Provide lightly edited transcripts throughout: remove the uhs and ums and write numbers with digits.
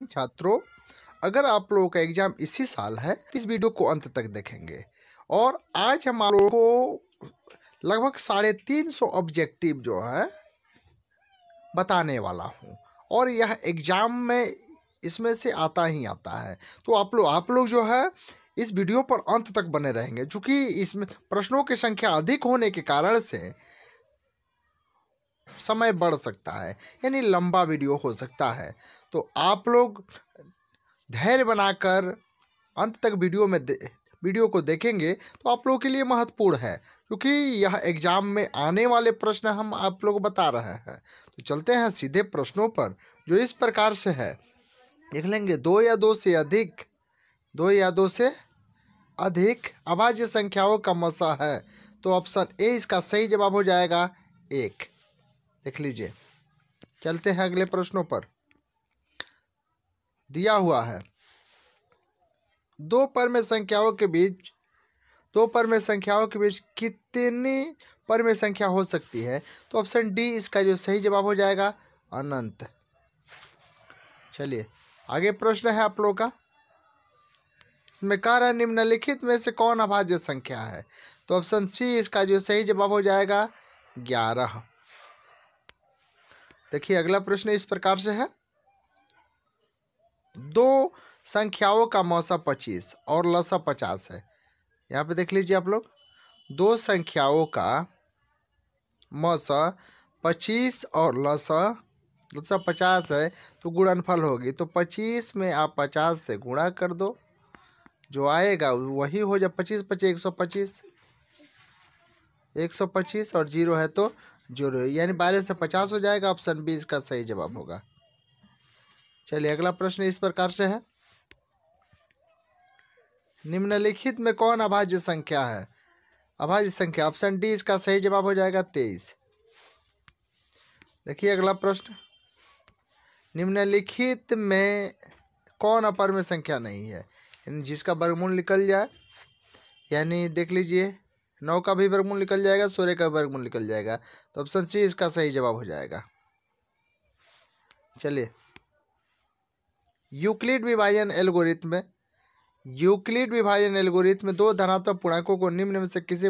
छात्रों, अगर आप लोगों का एग्जाम इसी साल है, इस वीडियो को अंत तक देखेंगे। और आज हम आप लोगों को लगभग 350 ऑब्जेक्टिव जो है बताने वाला हूँ, और यह एग्जाम में इसमें से आता ही आता है। तो आप लोग जो है इस वीडियो पर अंत तक बने रहेंगे, क्योंकि इसमें प्रश्नों की संख्या अधिक होने के कारण से समय बढ़ सकता है, यानी लंबा वीडियो हो सकता है। तो आप लोग धैर्य बनाकर अंत तक वीडियो को देखेंगे तो आप लोगों के लिए महत्वपूर्ण है, क्योंकि यह एग्जाम में आने वाले प्रश्न हम आप लोग बता रहे हैं। तो चलते हैं सीधे प्रश्नों पर, जो इस प्रकार से है। देख लेंगे, दो या दो से अधिक अभाज्य संख्याओं का मसा है। तो ऑप्शन ए इसका सही जवाब हो जाएगा 1। देख लीजिए, चलते हैं अगले प्रश्नों पर। दिया हुआ है, दो परमेय संख्याओं के बीच कितनी परमेय संख्या हो सकती है? तो ऑप्शन डी इसका जो सही जवाब हो जाएगा अनंत। चलिए आगे प्रश्न है आप लोगों का। इसमें कह रहा है, निम्नलिखित में से कौन अभाज्य संख्या है? तो ऑप्शन सी इसका जो सही जवाब हो जाएगा 11। देखिए अगला प्रश्न इस प्रकार से है, दो संख्याओं का मौसा 25 और लसा 50 है। यहाँ पे देख लीजिए आप लोग, दो संख्याओं का मौसा 25 और लसा 50 है, तो गुणनफल होगी। तो 25 में आप 50 से गुणा कर दो, जो आएगा वही हो जाए 25 25 125 और 0 है तो 0, यानी 12 से 50 हो जाएगा। ऑप्शन बी इसका सही जवाब होगा। चलिए अगला प्रश्न इस प्रकार से है, निम्नलिखित में कौन अभाज्य संख्या है? अभाज्य संख्या, ऑप्शन डी इसका सही जवाब हो जाएगा 23। देखिए अगला प्रश्न, निम्नलिखित में कौन अपरमेय संख्या नहीं है? यानी जिसका वर्गमूल निकल जाए, यानी देख लीजिए 9 का भी वर्गमूल निकल जाएगा, 16 का वर्गमूल निकल जाएगा। तो ऑप्शन सी इसका सही जवाब हो जाएगा। चलिए, यूक्लिड विभाजन एल्गोरिथम दो धनात्मक पूर्णांकों को निम्न में से किसे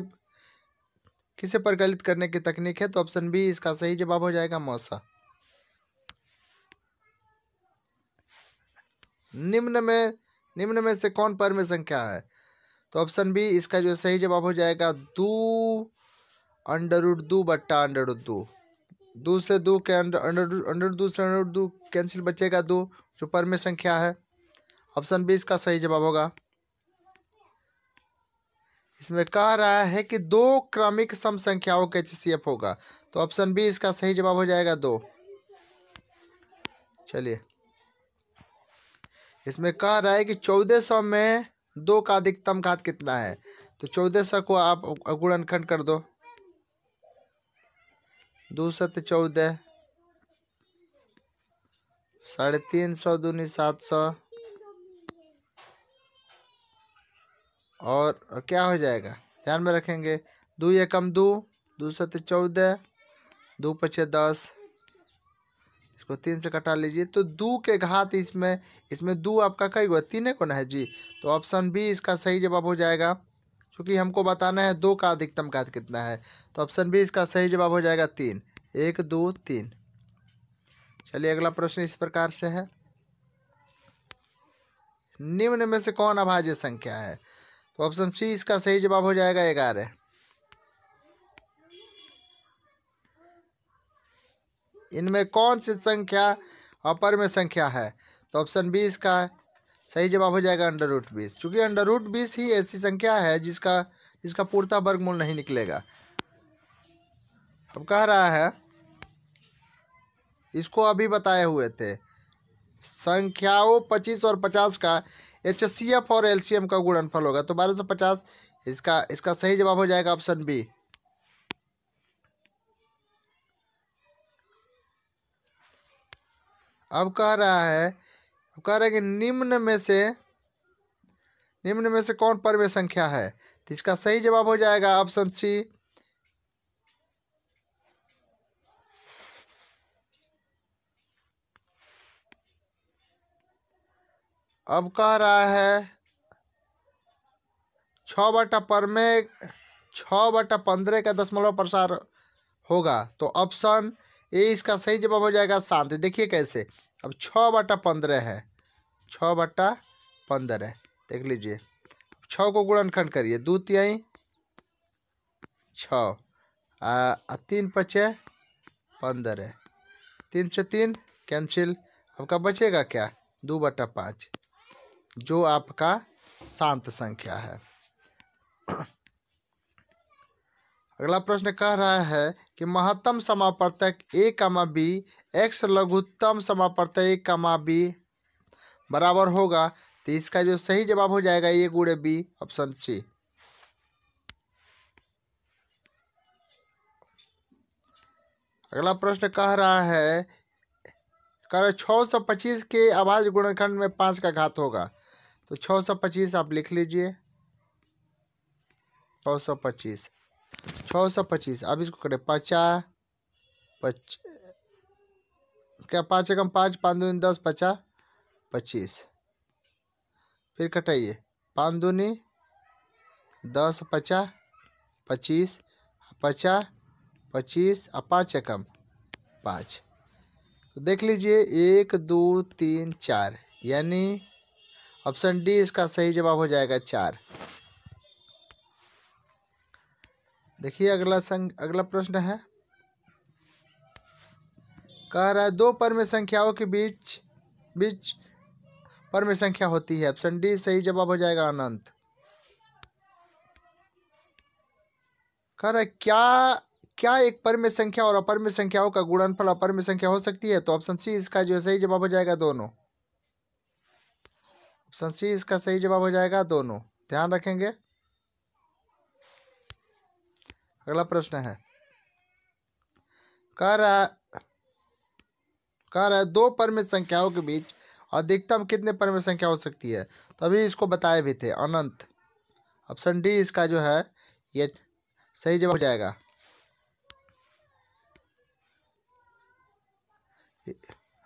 परिकलित करने की तकनीक है? तो ऑप्शन बी इसका सही जवाब हो जाएगा मौसा। निम्न में से कौन परमेय संख्या है? तो ऑप्शन बी इसका जो सही जवाब हो जाएगा 2 √2 बट्टा √2। 2 से 2 के √2 से √2 कैंसिल, बचेगा 2, जो परमेय संख्या है। ऑप्शन बी इसका सही जवाब होगा। इसमें कह रहा है कि दो क्रमिक सम संख्याओं का HCF होगा। तो ऑप्शन बी इसका सही जवाब हो जाएगा 2। चलिए, इसमें कह रहा है कि 1400 में 2 का अधिकतम घात कितना है? तो 1400 को आप गुणनखंड कर दो, 2 7 14, 350 दूनी 700, और क्या हो जाएगा ध्यान में रखेंगे, 2 एकम 2, 2 7 14, 2 5 10, इसको 3 से कटा लीजिए। तो 2 के घात इसमें 2 आपका कई हुआ? 3 को ना है जी। तो ऑप्शन बी इसका सही जवाब हो जाएगा, क्योंकि हमको बताना है 2 का अधिकतम घात कितना है। तो ऑप्शन बी इसका सही जवाब हो जाएगा 3, 1 2 3। चलिए अगला प्रश्न इस प्रकार से है, निम्न में से कौन अभाज्य संख्या है? तो ऑप्शन सी इसका सही जवाब हो जाएगा 11। इनमें कौन सी संख्या अपरमेय संख्या है? तो ऑप्शन बी इसका सही जवाब हो जाएगा √20, क्योंकि √20 ही ऐसी संख्या है जिसका पूर्णतः वर्गमूल नहीं निकलेगा। अब कह रहा है, इसको अभी बताए हुए थे, संख्याओं 25 और 50 का HCF और LCM का गुणनफल होगा। तो 12 से 50 इसका सही जवाब हो जाएगा ऑप्शन बी। अब कह रहा है कि निम्न में से कौन परमेय संख्या है? तो इसका सही जवाब हो जाएगा ऑप्शन सी, अब कह रहा है 6/15 का दशमलव प्रसार होगा, तो ऑप्शन ए इसका सही जवाब हो जाएगा शांति। देखिए कैसे, अब 6/15 है, 6/15 देख लीजिए। 6 को गुणनखंड करिए, 2 तिहाई 6, 3 पचे 15, 3 से 3 कैंसिल, आपका बचेगा क्या 2/5, जो आपका शांत संख्या है। अगला प्रश्न कह रहा है कि महत्तम समापवर्तक a, b x लघुत्तम समापवर्तक a, b बराबर होगा, तो इसका जो सही जवाब हो जाएगा a गुणे b, ऑप्शन सी। अगला प्रश्न कह रहा है 625 के अभाज्य गुणनखंड में 5 का घात होगा, तो 625 आप लिख लीजिए, 625। अब इसको करें 50, क्या 5 एकम 5, 5 दूनी 10, 50 25, फिर कटाइए 5 दूनी 10, 50 25, 50 25 और 5 एकम 5, तो देख लीजिए 1 2 3 4, यानी ऑप्शन डी इसका सही जवाब हो जाएगा 4। देखिए अगला प्रश्न है, कह रहा है 2 परमेय संख्याओं के बीच परमेय संख्या होती है, ऑप्शन डी सही जवाब हो जाएगा अनंत। कह रहा है क्या एक परमेय संख्या और अपरमेय संख्याओं का गुणनफल अपरमेय संख्या हो सकती है, तो ऑप्शन सी इसका जो सही जवाब हो जाएगा दोनों, ऑप्शन सी इसका सही जवाब हो जाएगा दोनों, ध्यान रखेंगे। अगला प्रश्न है, कह रहा है 2 परमेय संख्याओं के बीच अधिकतम कितने परमेय संख्या हो सकती है, तो अभी इसको बताए भी थे अनंत, ऑप्शन डी इसका जो है ये सही जवाब हो जाएगा।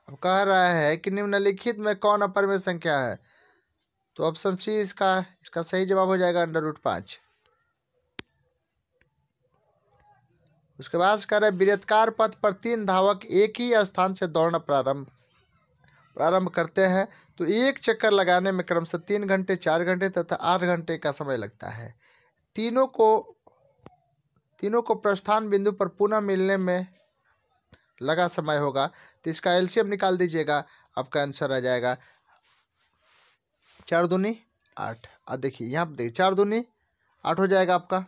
अब कह रहा है कि निम्नलिखित में कौन अपरमेय संख्या है, तो ऑप्शन सी इसका सही जवाब हो जाएगा √5। उसके बाद कह रहे वृत्ताकार पथ पर 3 धावक एक ही स्थान से दौड़ना प्रारंभ करते हैं, तो एक चक्कर लगाने में क्रमशः 3 घंटे 4 घंटे तथा 8 घंटे का समय लगता है। तीनों को प्रस्थान बिंदु पर पुनः मिलने में लगा समय होगा, तो इसका एलसीएम निकाल दीजिएगा, आपका आंसर आ जाएगा 4 दूनी 8। अब देखिए यहाँ पे देखिए 4 दूनी 8 हो जाएगा आपका।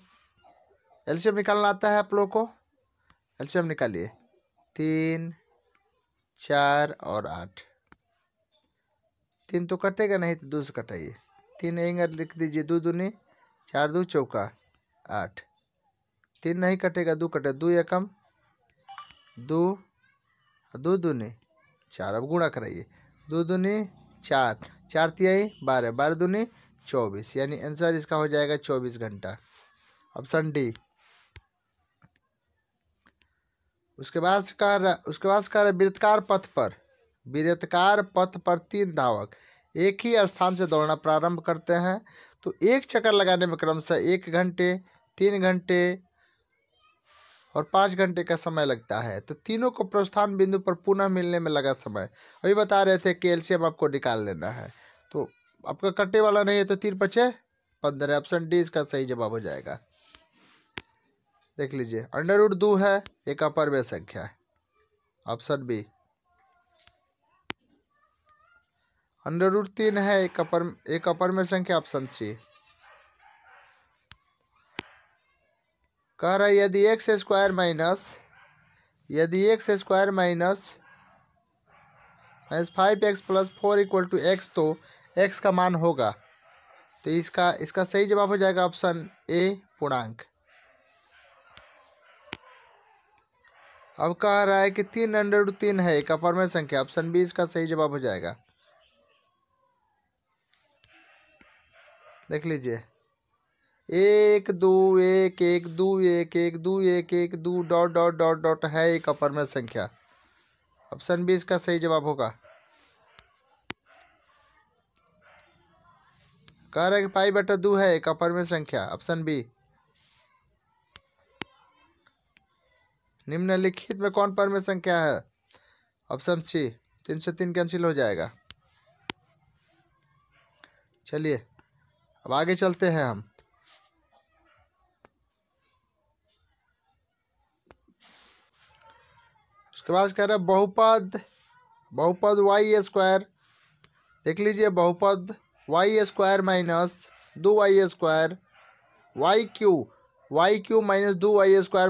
एलसीएम निकालना आता है आप लोगों को, एलसीएम निकालिए 3 4 और 8, 3 तो कटेगा नहीं, तो 2 से कटाइए, 3 एंगल लिख दीजिए, 2 दूनी 4 2 चौका 8, 3 नहीं कटेगा, 2 कटे, 2 एकम 2, 2 दूनी 4, अब गुणा कराइए, 2 दूनी 4, 4 तिहाई 12, 12 दूनी 24, यानी आंसर इसका हो जाएगा 24 घंटा, ऑप्शन डी। उसके बाद कह रहा वृत्ताकार पथ पर 3 धावक एक ही स्थान से दौड़ना प्रारंभ करते हैं, तो एक चक्कर लगाने में क्रमशः 1 घंटे 3 घंटे और 5 घंटे का समय लगता है, तो तीनों को प्रस्थान बिंदु पर पुनः मिलने में लगा समय। अभी बता रहे थे कि एलसीएम आपको निकाल लेना है, तो आपका कट्टे वाला नहीं है, तो 3 5 15, ऑप्शन डी इसका सही जवाब हो जाएगा। देख लीजिए √2 है, एक अपरमेय संख्या है, ऑप्शन बी। √3 है, एक अपरमेय संख्या, ऑप्शन सी। कह रहा है यदि x square minus 5x + 4 = x, तो x का मान होगा, तो इसका सही जवाब हो जाएगा ऑप्शन ए पूर्णांक। अब कह रहा है कि 3 है, एक अपरमेय संख्या, ऑप्शन बी इसका सही जवाब हो जाएगा। देख लीजिए 1 2 1 1 2 1 1 2 1 1 2 ... है एक अपरमेय संख्या, ऑप्शन बी इसका सही जवाब होगा। कह रहे हैं कि पाई बटा 2 है एक अपरिमेय संख्या, ऑप्शन बी। निम्नलिखित में कौन परिमेय संख्या है, ऑप्शन सी। 3 से 3 कैंसिल हो जाएगा। चलिए अब आगे चलते हैं हम। उसके बाद कह रहे हैं बहुपद वाई स्क्वायर। देख लीजिए, बहुपद Y square minus 2y square Y Q minus 2y square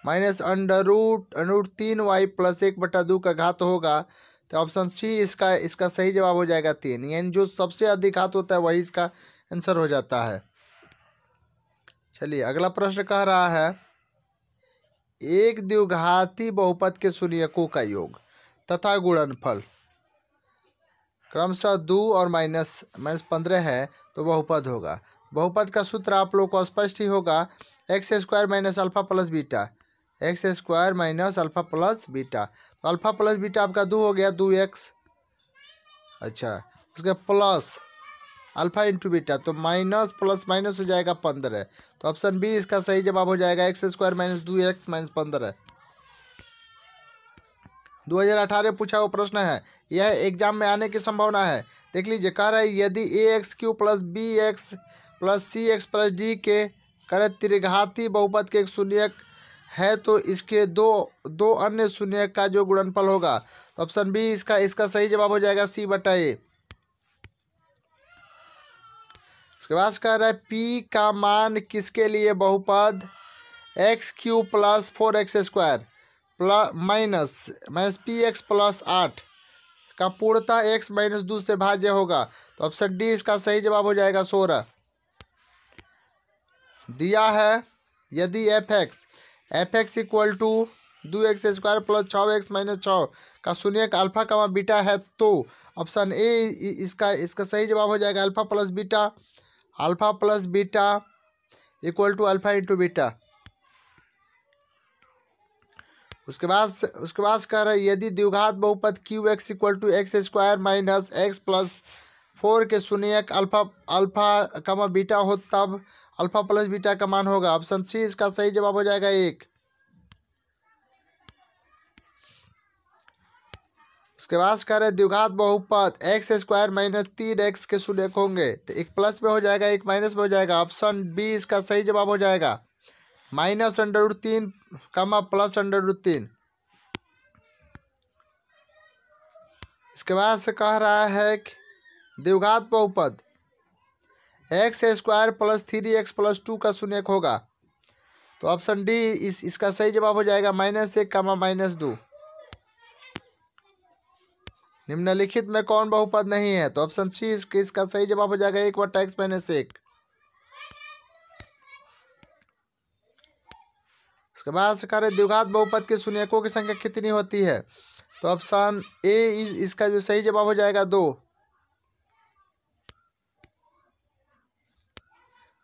minus under root 3y plus 1/2 का घात होगा। तो ऑप्शन सी इसका सही जवाब हो जाएगा 3। यानी जो सबसे अधिक घात होता है वही इसका आंसर हो जाता है। चलिए अगला प्रश्न कह रहा है, एक द्विघाती बहुपद के शून्यकों का योग तथा गुणनफल क्रमशः 2 और माइनस 15 है तो बहुपद होगा। बहुपद का सूत्र आप लोग को स्पष्ट ही होगा, x square minus alpha plus beta, x square minus alpha plus beta. तो अल्फा प्लस बीटा आपका 2 हो गया, 2x। अच्छा, उसके प्लस अल्फा इंटू बीटा, तो माइनस प्लस माइनस हो जाएगा 15। तो ऑप्शन बी इसका सही जवाब हो जाएगा, x square minus 2x minus 15। 2018 पूछा हुआ प्रश्न है, यह एग्जाम में आने की संभावना है। देख लीजिए, कह रहा है यदि ax³ plus bx plus cx plus d के त्रिघाती बहुपद के एक शून्यक है तो इसके दो अन्य शून्यक का जो गुणनफल होगा। तो ऑप्शन बी इसका सही जवाब हो जाएगा, c/a। उसके बाद कह रहा है p का मान किसके लिए बहुपद x³ plus 4x square minus px plus 8 का पूर्णतः x माइनस 2 से भाज्य होगा। तो ऑप्शन डी इसका सही जवाब हो जाएगा, 16। दिया है यदि fx equal to 2x square plus 6x minus 6 का शून्यक अल्फा का बीटा है तो ऑप्शन ए इसका सही जवाब हो जाएगा, alpha plus beta equal to alpha into beta. उसके बाद कह रहा है यदि द्विघात बहुपद qx equal to X square minus X plus 4 के शून्यक अल्फा बीटा हो तब अल्फा प्लस बीटा का मान होगा। ऑप्शन सी इसका सही जवाब हो जाएगा, 1। उसके बाद कह रहे द्विघात बहुपद एक्स स्क्वायर माइनस 3x के शून्यक होंगे तो एक प्लस में हो जाएगा, एक माइनस में हो जाएगा। ऑप्शन बी इसका सही जवाब हो जाएगा, -√3 प्लस √3। इसके बाद से कह रहा है कि द्विघात बहुपद x square plus 3x plus 2 का शून्यक होगा। तो ऑप्शन डी इसका सही जवाब हो जाएगा, -1, -2। निम्नलिखित में कौन बहुपद नहीं है? तो ऑप्शन सी इसका सही जवाब हो जाएगा, 1/x - 1। उसके बाद से कह रहे द्विघात बहुपद के शून्यकों की संख्या कितनी होती है? तो ऑप्शन ए इसका जो सही जवाब हो जाएगा, 2।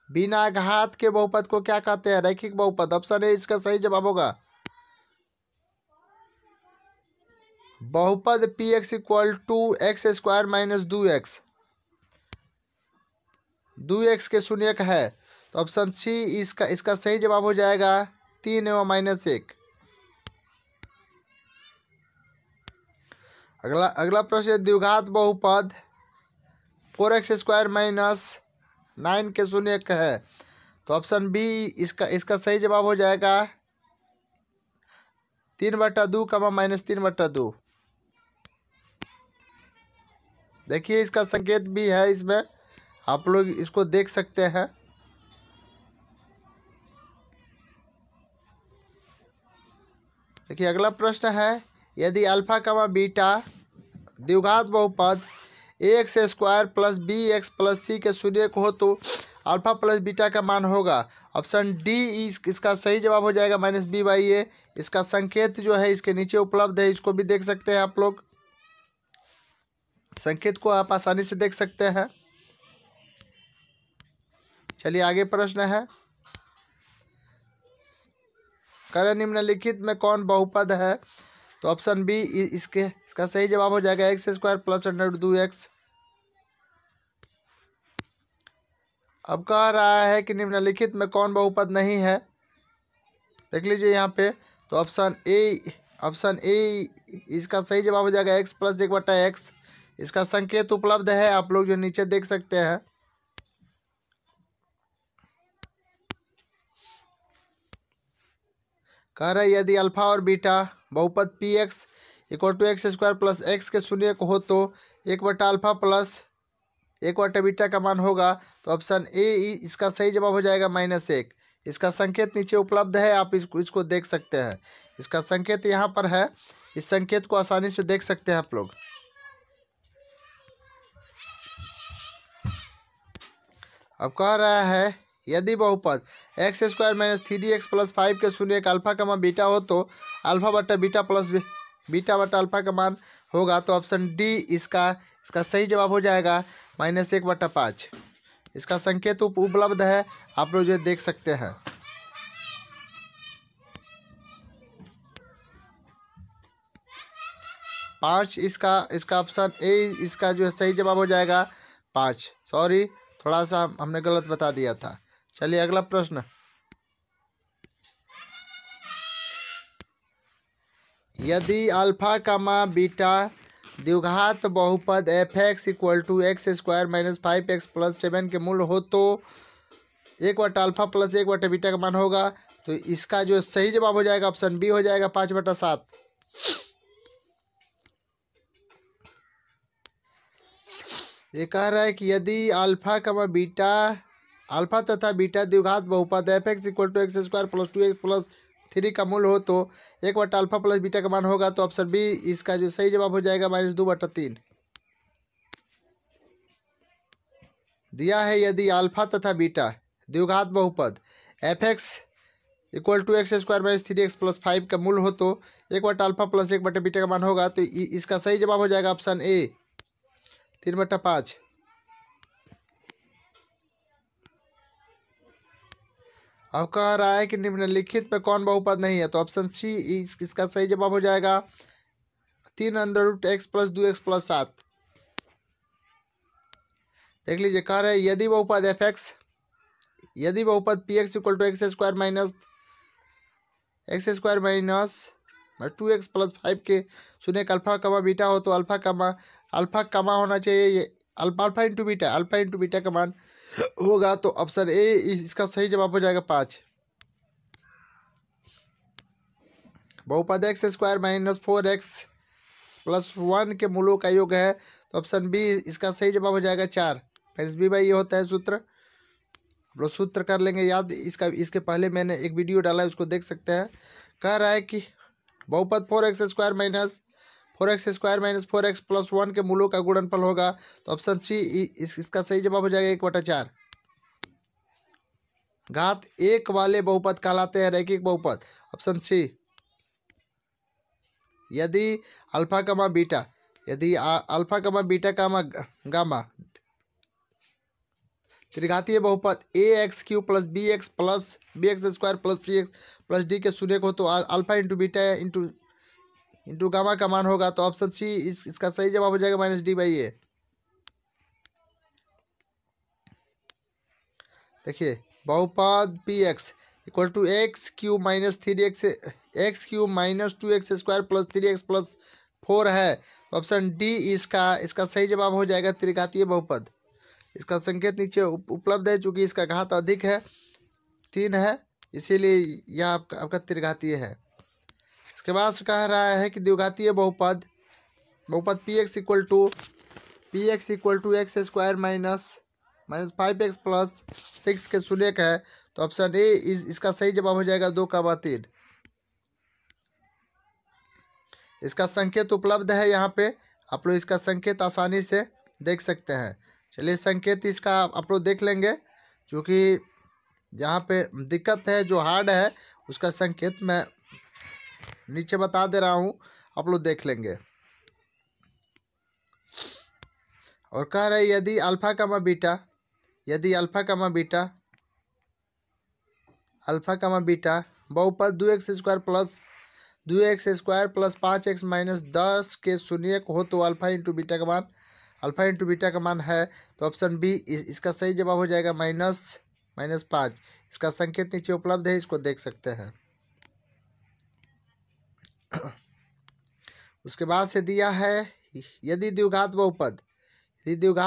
बिना घात के बहुपद को क्या कहते हैं? रैखिक बहुपद। ऑप्शन ए इसका सही जवाब होगा। बहुपद px equal to X square minus 2x 2x के शून्यक है। तो ऑप्शन सी इसका सही जवाब हो जाएगा, 3 एवं -1। अगला प्रश्न, द्विघात बहुपद 4x स्क्वायर माइनस 9 के शून्यक है। तो ऑप्शन बी इसका सही जवाब हो जाएगा, 3/2 -3/2। देखिए इसका संकेत भी है, इसमें आप लोग इसको देख सकते हैं। देखिए अगला प्रश्न है, यदि अल्फा का बीटा द्विघात बहुपद ax square plus bx plus c के शून्यक हो तो अल्फा प्लस बीटा का मान होगा। ऑप्शन डी इसका सही जवाब हो जाएगा, -b/a। इसका संकेत जो है इसके नीचे उपलब्ध है, इसको भी देख सकते हैं आप लोग। संकेत को आप आसानी से देख सकते हैं। चलिए आगे प्रश्न है, कह निम्नलिखित में कौन बहुपद है? तो ऑप्शन बी इसका सही जवाब हो जाएगा, x² प्लस √2x। अब कह रहा है कि निम्नलिखित में कौन बहुपद नहीं है। देख लीजिए यहाँ पे, तो ऑप्शन ए इसका सही जवाब हो जाएगा x प्लस 1/x। इसका संकेत उपलब्ध है, आप लोग जो नीचे देख सकते हैं। कह रहे यदि अल्फा और बीटा बहुपद P X equal to X square plus X के शून्य को हो तो 1/अल्फा प्लस 1/बीटा का मान होगा। तो ऑप्शन ए इसका सही जवाब हो जाएगा -1। इसका संकेत नीचे उपलब्ध है, आप इसको देख सकते हैं। इसका संकेत यहाँ पर है, इस संकेत को आसानी से देख सकते हैं आप लोग। अब कह रहा है यदि बहुपद x square minus 3x plus 5 के शून्य का अल्फा का मान बीटा हो तो अल्फा बटा बीटा प्लस बीटा बटा अल्फा का मान होगा। तो ऑप्शन डी इसका सही जवाब हो जाएगा -1/5। इसका संकेत उपलब्ध है, आप लोग जो देख सकते हैं। पाँच इसका ऑप्शन ए इसका जो है सही जवाब हो जाएगा 5। सॉरी, थोड़ा सा हमने गलत बता दिया था। चलिए अगला प्रश्न। यदि अल्फा कामा बीटा द्विघात बहुपद f(x) equal to X square minus 5x plus 7 के मूल हो तो 1/अल्फा प्लस 1/बीटा का मान होगा। तो इसका जो सही जवाब हो जाएगा ऑप्शन बी हो जाएगा 5/7। ये कह रहा है कि यदि अल्फा तथा बीटा द्विघात बहुपद f(x) equal to X square plus 2x plus 3 का मूल हो तो 1/अल्फा प्लस बीटा का मान होगा। तो ऑप्शन बी इसका जो सही जवाब हो जाएगा -2/3 दिया है। यदि अल्फा तथा बीटा द्विघात बहुपद f(x) equal to X square minus 3x plus 5 का मूल हो तो 1/अल्फा प्लस 1/बीटा का मान होगा। तो इसका सही जवाब हो जाएगा ऑप्शन ए 3/5। अब कह रहा है कि निम्नलिखित में कौन बहुपद नहीं है। तो ऑप्शन सी इसका सही जवाब हो जाएगा 3√x प्लस 2x प्लस 7। देख लीजिए, कह रहे हैं यदि बहुपद f(x) यदि बहुपद px equal to X square minus 2x plus 5 के शून्य का अल्फा कमा बीटा हो तो अल्फा कमा होना चाहिए अल्फा इंटू बीटा का मान होगा। तो ऑप्शन ए इसका सही जवाब हो जाएगा 5। बहुपद x square minus 4x plus 1 के मूलों का योग है। तो ऑप्शन बी इसका सही जवाब हो जाएगा 4। बी बाई ये होता है सूत्र, हम लोग सूत्र कर लेंगे याद। इसके पहले मैंने एक वीडियो डाला है, उसको देख सकते हैं। कह रहा है कि बहुपद 4x square minus 4x plus 1 के मूलों का गुणनफल होगा। तो ऑप्शन सी इसका सही जवाब हो जाएगा 1/4। घात 1 वाले बहुपद कहलाते हैं रैखिक बहुपद। Option C. यदि alpha comma beta comma gamma त्रिघातीय बहुपद ax³ plus bx square plus cx plus d के शून्य को तो alpha into beta into gamma का मान होगा। तो ऑप्शन सी इसका सही जवाब हो जाएगा -d/a। देखिए, बहुपद px equal to x³ minus 3x x³ minus 2x square plus 3x plus 4 है। ऑप्शन डी इसका सही जवाब हो जाएगा त्रिघातीय बहुपद। इसका संकेत नीचे उपलब्ध है, चूंकि इसका घात अधिक है 3 है, इसीलिए यह आपका त्रिघातीय है। इसके बाद कह रहा है कि द्विघातीय बहुपद px equal to X square minus 5x plus 6 के शून्य का है। तो ऑप्शन ए इसका सही जवाब हो जाएगा 2/3। इसका संकेत उपलब्ध है यहाँ पे, आप लोग इसका संकेत आसानी से देख सकते हैं। चलिए संकेत इसका आप लोग देख लेंगे, क्योंकि जहाँ पे दिक्कत है जो हार्ड है उसका संकेत मैं नीचे बता दे रहा हूँ, आप लोग देख लेंगे। और कह रहे यदि अल्फा कमा बीटा बहुपद 2x square plus 5x minus 10 के शून्य हो तो अल्फा इंटू बीटा का मान अल्फा इंटू बीटा का मान है, तो ऑप्शन बी इसका सही जवाब हो जाएगा -5। इसका संकेत नीचे उपलब्ध है, इसको देख सकते हैं। उसके बाद से दिया है यदि द्विघात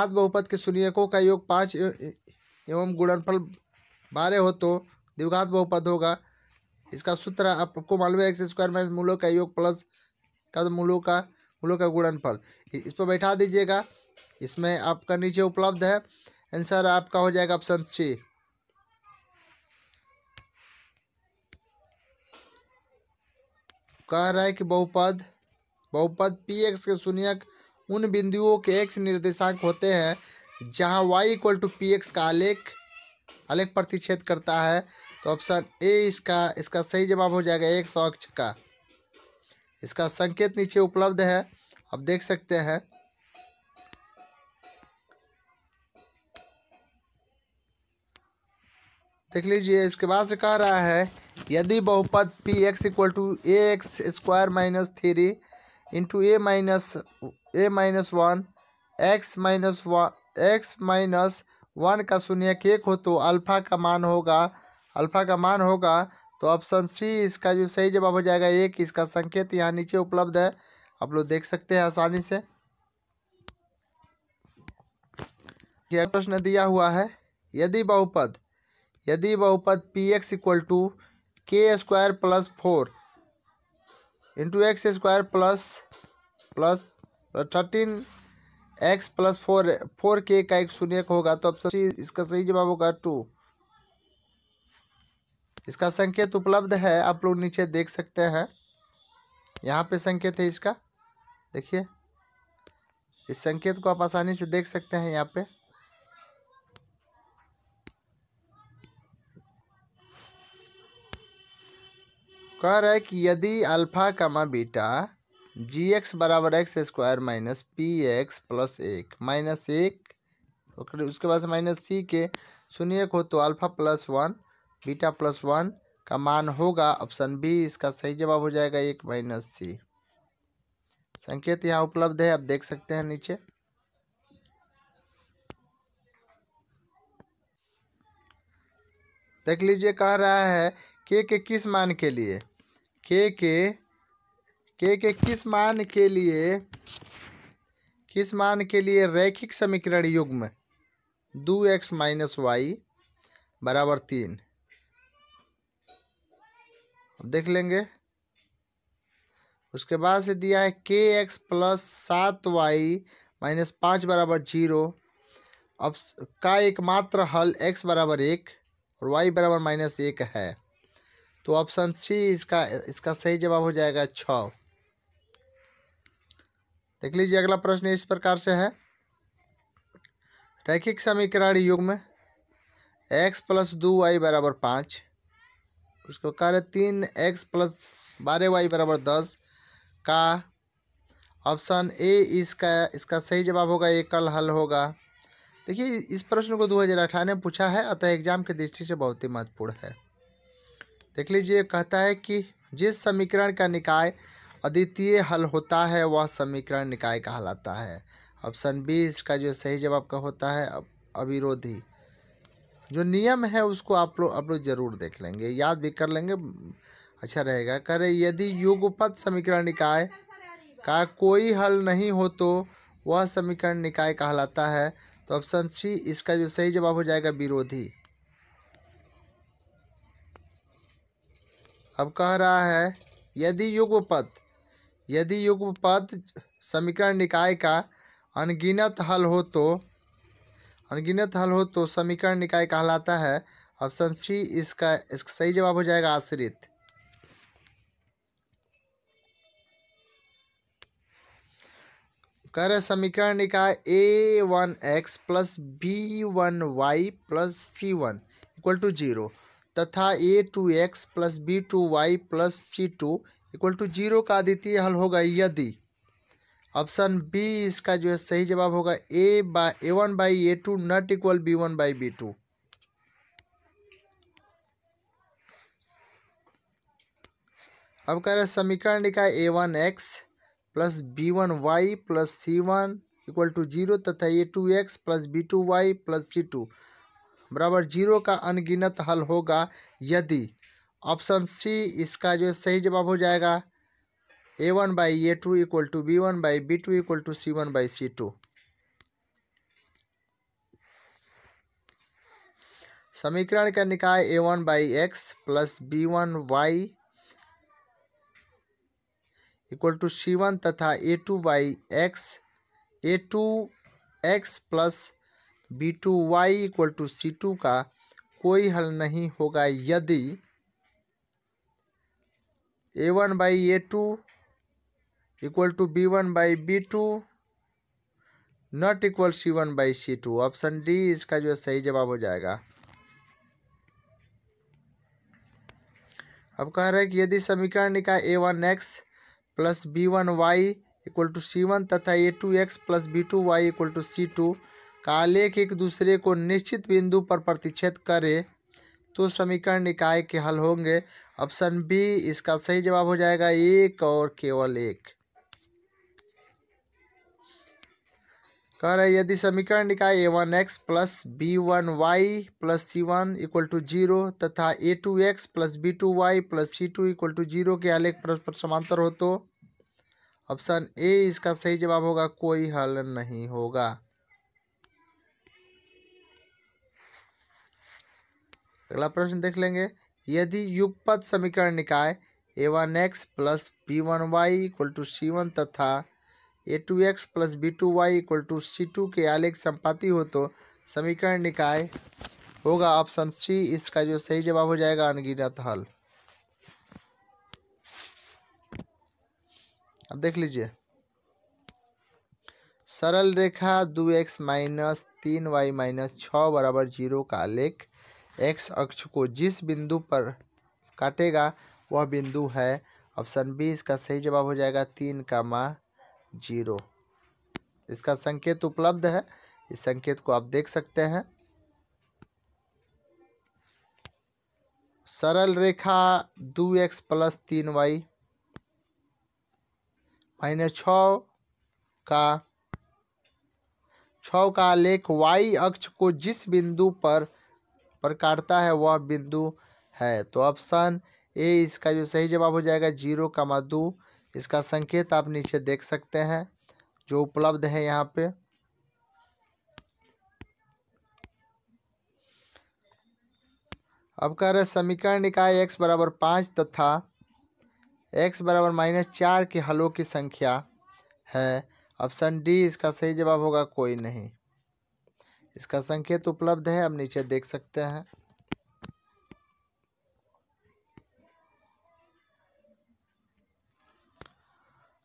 बहुपद के शून्यकों का योग 5 एवं गुणनफल 12 हो तो द्विघात बहुपद होगा। इसका सूत्र आपको मालूम है, x² माइनस मूलों का योग प्लस मूलों का गुणनफल। इस पर बैठा दीजिएगा, इसमें आपका नीचे उपलब्ध है। आंसर आपका हो जाएगा ऑप्शन सी। कह रहा है कि बहुपद px के शून्यक उन बिंदुओं के x निर्देशांक होते हैं जहां y = px का आलेख प्रतिच्छेद करता है। तो ऑप्शन ए इसका सही जवाब हो जाएगा x अक्ष का। इसका संकेत नीचे उपलब्ध है, आप देख सकते हैं। देख लीजिए, इसके बाद से कह रहा है यदि बहुपद px = ax² - 3 into a -1 x का शून्यक 1 हो तो अल्फा का मान होगा। तो ऑप्शन सी इसका जो सही जवाब हो जाएगा 1। इसका संकेत यहाँ नीचे उपलब्ध है, आप लोग देख सकते हैं आसानी से। यह प्रश्न दिया हुआ है यदि बहुपद px = k² + 4 into x² plus 13x + 4k का एक शून्यक होगा। तो ऑप्शन सी इसका सही जवाब होगा 2। इसका संकेत उपलब्ध है, आप लोग नीचे देख सकते हैं। यहाँ पे संकेत है इसका, देखिए इस संकेत को आप आसानी से देख सकते हैं। यहाँ पे कह रहा है कि यदि alpha comma beta gx = x² minus px + 1 उसके बाद से -c के शून्यक हो तो अल्फा +1 बीटा +1 का मान होगा। ऑप्शन बी इसका सही जवाब हो जाएगा 1 - c। संकेत यहाँ उपलब्ध है, आप देख सकते हैं नीचे। देख लीजिए, कह रहा है k के किस मान के लिए किस मान के लिए रैखिक समीकरण युग्म 2x - y = 3। देख लेंगे। उसके बाद से दिया है kx + 7y - 5 = 0। अब का एकमात्र हल x = 1 और y = -1 है। तो ऑप्शन सी इसका सही जवाब हो जाएगा 6। देख लीजिए, अगला प्रश्न इस प्रकार से है रैखिक समीकरण युग्म x + 2y = 5। उसको कह रहे 3x + 12y = 10 का ऑप्शन ए इसका सही जवाब होगा, एकल हल होगा। देखिए, इस प्रश्न को 2018 में पूछा है, अतः एग्जाम की दृष्टि से बहुत ही महत्वपूर्ण है। देख लीजिए, कहता है कि जिस समीकरण का निकाय अद्वितीय हल होता है वह समीकरण निकाय कहलाता है। ऑप्शन बी इसका जो सही जवाब का होता है अविरोधी। जो नियम है उसको आप लोग जरूर देख लेंगे, याद भी कर लेंगे, अच्छा रहेगा। कह रहे यदि युगपत समीकरण निकाय का कोई हल नहीं हो तो वह समीकरण निकाय कहलाता है। तो ऑप्शन सी इसका जो सही जवाब हो जाएगा विरोधी। अब कह रहा है यदि युगपत समीकरण निकाय का अनगिनत हल हो तो समीकरण निकाय कहलाता है। ऑप्शन सी इसका सही जवाब हो जाएगा आश्रित। कह रहे समीकरण निकाय a1x + b1y + c1 = 0 तथा a2x + b2y + c2 = 0 का अद्वितीय हल होगा यदि ऑप्शन बी इसका जो है सही जवाब होगा a1/a2 ≠ b1/b2। अब कह रहे समीकरण निकाय a1x + b1y + c1 equal to 0 तथा a2x plus b2y plus c2 बराबर 0 का अनगिनत हल होगा यदि ऑप्शन सी इसका जो सही जवाब हो जाएगा a1 by a2 equal to b1 by b2 equal to c1 by c2। समीकरण का निकाय a1 by x plus b1 y equal to c1 तथा a2 by x plus b2y equal to c2 का कोई हल नहीं होगा यदि a1 by a2 equal to b1 by b2 not equal c1 by c2। Option D इसका जो सही जवाब हो जाएगा। अब कह रहे हैं कि यदि समीकरण निकाय a1x plus b1y equal to c1 तथा a2x plus b2y equal to c2 का आलेख एक दूसरे को निश्चित बिंदु पर प्रतिच्छेद करे तो समीकरण निकाय के हल होंगे। ऑप्शन बी इसका सही जवाब हो जाएगा एक और केवल एक। कह रहे यदि समीकरण निकाय a1x plus b1y plus c1 equal to 0 तथा a2x plus b2y plus c2 equal to 0 के आलेख परस्पर समांतर हो तो ऑप्शन ए इसका सही जवाब होगा कोई हल नहीं होगा। अगला प्रश्न देख लेंगे। यदि युगपत समीकरण निकाय a1x plus b1y equal to c1 तथा a2x plus b2y equal to c2 के आलेख संपाती हो तो समीकरण निकाय होगा ऑप्शन सी इसका जो सही जवाब हो जाएगा अनगिनत हल। अब देख लीजिए। सरल रेखा 2x माइनस 3y माइनस 6 बराबर 0 का आलेख x अक्ष को जिस बिंदु पर काटेगा वह बिंदु है। ऑप्शन बी इसका सही जवाब हो जाएगा 3,0। इसका संकेत उपलब्ध है, इस संकेत को आप देख सकते हैं। सरल रेखा 2x प्लस 3y माइनस 6 का आलेख y अक्ष को जिस बिंदु पर काटता है वह बिंदु है। तो ऑप्शन ए इसका जो सही जवाब हो जाएगा 0,2। इसका संकेत आप नीचे देख सकते हैं जो उपलब्ध है यहाँ पे। अब कह रहे समीकरण निकाय x बराबर 5 तथा x बराबर -4 के हलों की संख्या है। ऑप्शन डी इसका सही जवाब होगा कोई नहीं। इसका संकेत उपलब्ध है, आप नीचे देख सकते हैं।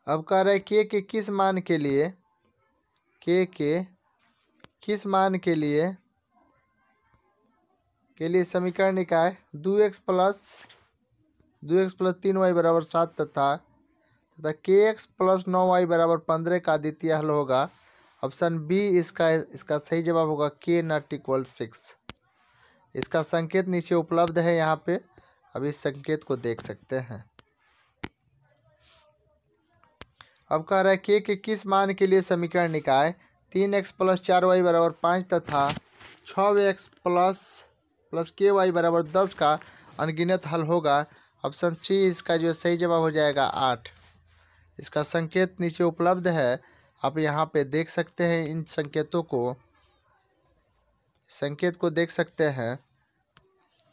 अब कह रहे k के किस मान के लिए समीकरण निकाय 2x प्लस 3y बराबर 7 तथा kx प्लस 9y बराबर 15 का द्वितीय हल होगा। ऑप्शन बी इसका सही जवाब होगा k नॉट इक्वल 6। इसका संकेत नीचे उपलब्ध है यहाँ पे, अब इस संकेत को देख सकते हैं। अब कह रहा है k के किस मान के लिए समीकरण निकाय 3x प्लस 4y बराबर 5 तथा 6x प्लस ky बराबर 10 का अनगिनत हल होगा। ऑप्शन सी इसका जो सही जवाब हो जाएगा 8। इसका संकेत नीचे उपलब्ध है, आप यहाँ पे देख सकते हैं। इन संकेत को देख सकते हैं।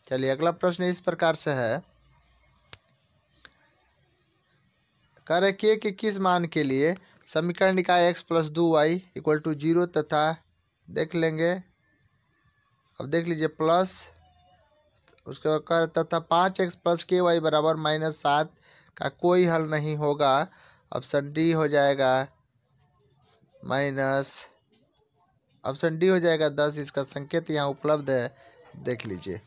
चलिए अगला प्रश्न इस प्रकार से है। कह रहे k के किस मान के लिए समीकरण निकाय x plus 2y equal to 0 तथा देख लेंगे। अब देख लीजिए प्लस उसके बाद तथा 5x प्लस ky बराबर -7 का कोई हल नहीं होगा। ऑप्शन डी हो जाएगा ऑप्शन डी हो जाएगा 10। इसका संकेत यहाँ उपलब्ध है, देख लीजिए।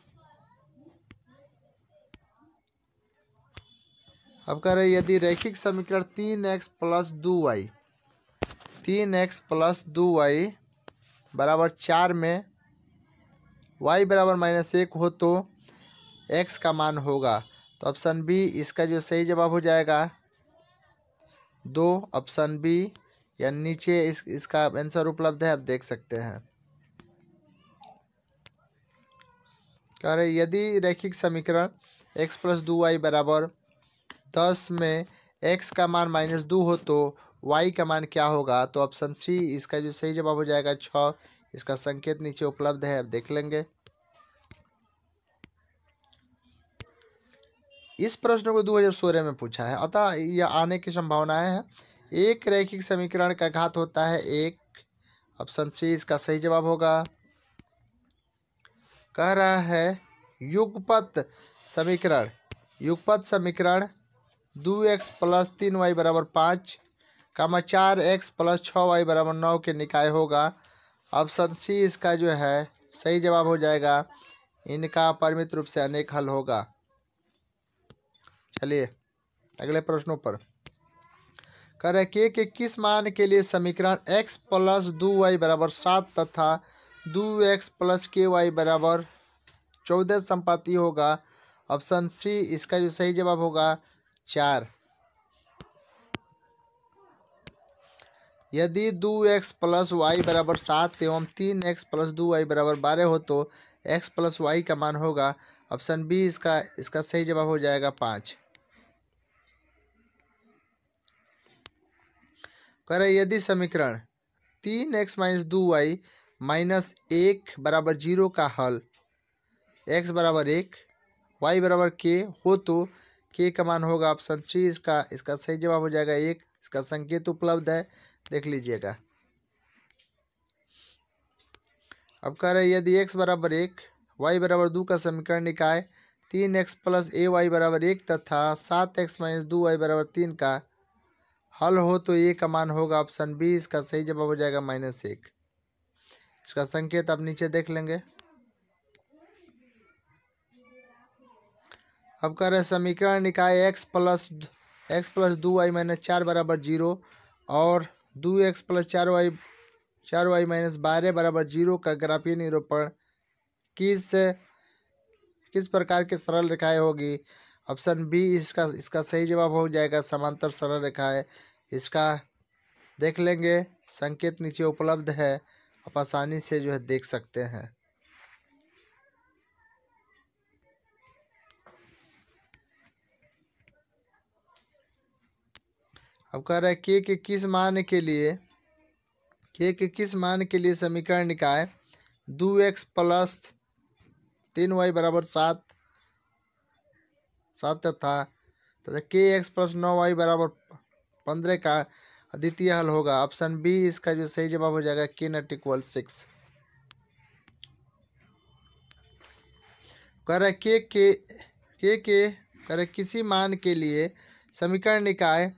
अब कह रहे यदि रैखिक समीकरण 3x प्लस 2y बराबर 4 में y बराबर -1 हो तो x का मान होगा। तो ऑप्शन बी इसका जो सही जवाब हो जाएगा 2। ऑप्शन बी या नीचे इसका आंसर उपलब्ध है, आप देख सकते हैं। कह रहे यदि रैखिक समीकरण x प्लस 2y बराबर 10 में x का मान -2 हो तो y का मान क्या होगा? तो ऑप्शन सी इसका जो सही जवाब हो जाएगा 6। इसका संकेत नीचे उपलब्ध है, आप देख लेंगे। इस प्रश्न को 2016 में पूछा है, अतः यह आने की संभावनाएं है। एक रैखिक समीकरण का घात होता है 1। ऑप्शन सी इसका सही जवाब होगा। कह रहा है युगपत समीकरण 2x प्लस 3y बराबर 5, 4x प्लस 6y बराबर 9 के निकाय होगा। ऑप्शन सी इसका जो है सही जवाब हो जाएगा। इनका परिमित रूप से अनेक हल होगा। चलिए अगले प्रश्नों पर। कह रहे के किस मान के लिए समीकरण x प्लस 2y बराबर 7 तथा 2x प्लस ky बराबर 14 संपाती होगा? ऑप्शन सी इसका जो सही जवाब होगा 4। यदि 2x प्लस वाई बराबर 7 एवं 3x प्लस 2y बराबर 12 हो तो x प्लस वाई का मान होगा। ऑप्शन बी इसका सही जवाब हो जाएगा 5। कह रहे यदि समीकरण 3x माइनस 2y माइनस 1 बराबर 0 का हल x बराबर 1 y बराबर k हो तो k का मान होगा। ऑप्शन सी इसका सही जवाब हो जाएगा 1। इसका संकेत उपलब्ध है, देख लीजिएगा। अब कह रहे यदि x बराबर 1 y बराबर 2 का समीकरण निकाय 3x प्लस ay बराबर 1 तथा 7x माइनस 2y बराबर 3 का हल हो तो a का मान होगा। ऑप्शन बी इसका सही जवाब हो जाएगा -1। इसका संकेत आप नीचे देख लेंगे। अब कह रहे समीकरण निकाय x प्लस 2y माइनस 4 बराबर 0 और 2x प्लस 4y माइनस 12 बराबर 0 का ग्राफीय निरूपण किस प्रकार की सरल रेखाएं होगी? ऑप्शन बी इसका सही जवाब हो जाएगा समांतर सरल रेखाएं। इसका देख लेंगे, संकेत नीचे उपलब्ध है, आप आसानी से जो है देख सकते हैं। अब कह रहा है के किस मान के लिए समीकरण निकाय 2x प्लस 3y बराबर 7 तथा kx प्लस 9y बराबर 15 का अद्वितीय हल होगा। ऑप्शन बी इसका जो सही जवाब हो जाएगा k ≠ 6। कह रहा है के किसी मान के लिए समीकरण निकाय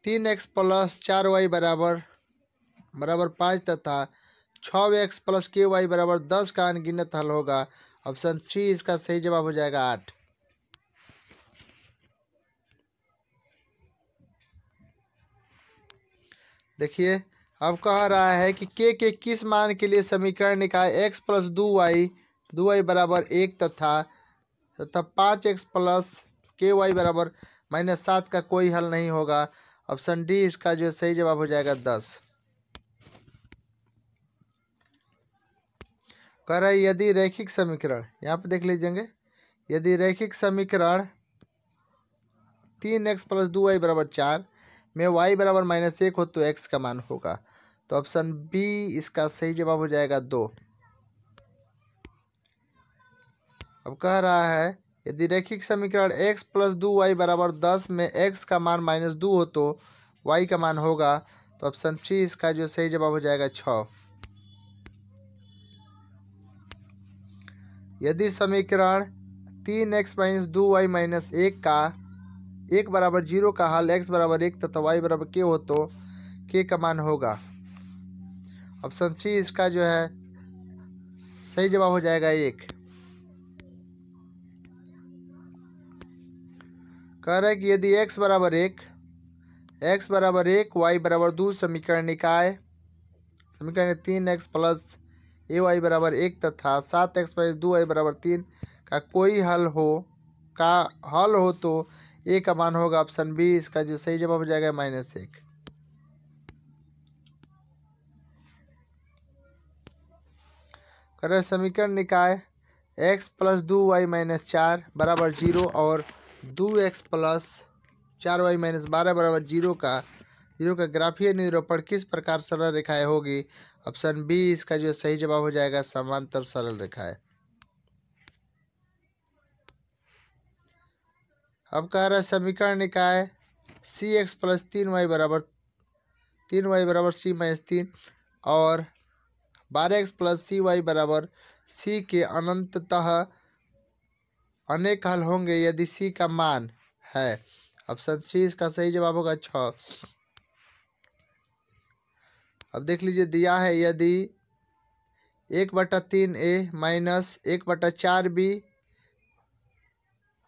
3x प्लस 4y बराबर 5 तथा 6x प्लस ky बराबर 10 का अनगिनत हल होगा। ऑप्शन सी इसका सही जवाब हो जाएगा 8। देखिए अब कह रहा है कि के किस मान के लिए समीकरण निकाय x प्लस 2y बराबर 1 तथा 5x प्लस ky बराबर -7 का कोई हल नहीं होगा। ऑप्शन डी इसका जो सही जवाब हो जाएगा 10। कह रहा है यदि रैखिक समीकरण, यहाँ पे देख लीजिएंगे, यदि रैखिक समीकरण 3x प्लस 2y बराबर 4 में y बराबर -1 हो तो x का मान होगा। तो ऑप्शन बी इसका सही जवाब हो जाएगा 2। अब कह रहा है यदि रैखिक समीकरण x प्लस 2y बराबर 10 में x का मान -2 हो तो y का मान होगा। तो ऑप्शन सी इसका जो सही जवाब हो जाएगा 6। यदि समीकरण 3x माइनस 2y माइनस 1 का 1 बराबर 0 का हल x बराबर 1 तथा y बराबर k हो तो k का मान होगा। ऑप्शन सी इसका जो है सही जवाब हो जाएगा 1। कह रहा है कि यदि x बराबर 1 y बराबर 2 समीकरण निकाय 3x प्लस ay बराबर 1 तथा 7x प्लस 2y बराबर 3 का कोई हल हो तो a का मान होगा। ऑप्शन बी इसका जो सही जवाब हो जाएगा -1। कर समीकरण निकाय x प्लस 2y माइनस 4 बराबर 0 और 2x प्लस 4y माइनस 12 बराबर 0 का ग्राफीय निरूपण किस प्रकार सरल रेखाएं होगी। ऑप्शन बी इसका जो सही जवाब हो जाएगा समांतर सरल रेखाएं। अब कह रहा है समीकरण निकाय सी एक्स प्लस 3y बराबर सी माइनस 3 और 12x प्लस सी वाई बराबर सी के अनंततः अनेक हल होंगे यदि सी का मान है। ऑप्शन सी इसका सही जवाब होगा 6। अब देख लीजिए दिया है यदि 1/3a माइनस 1/4b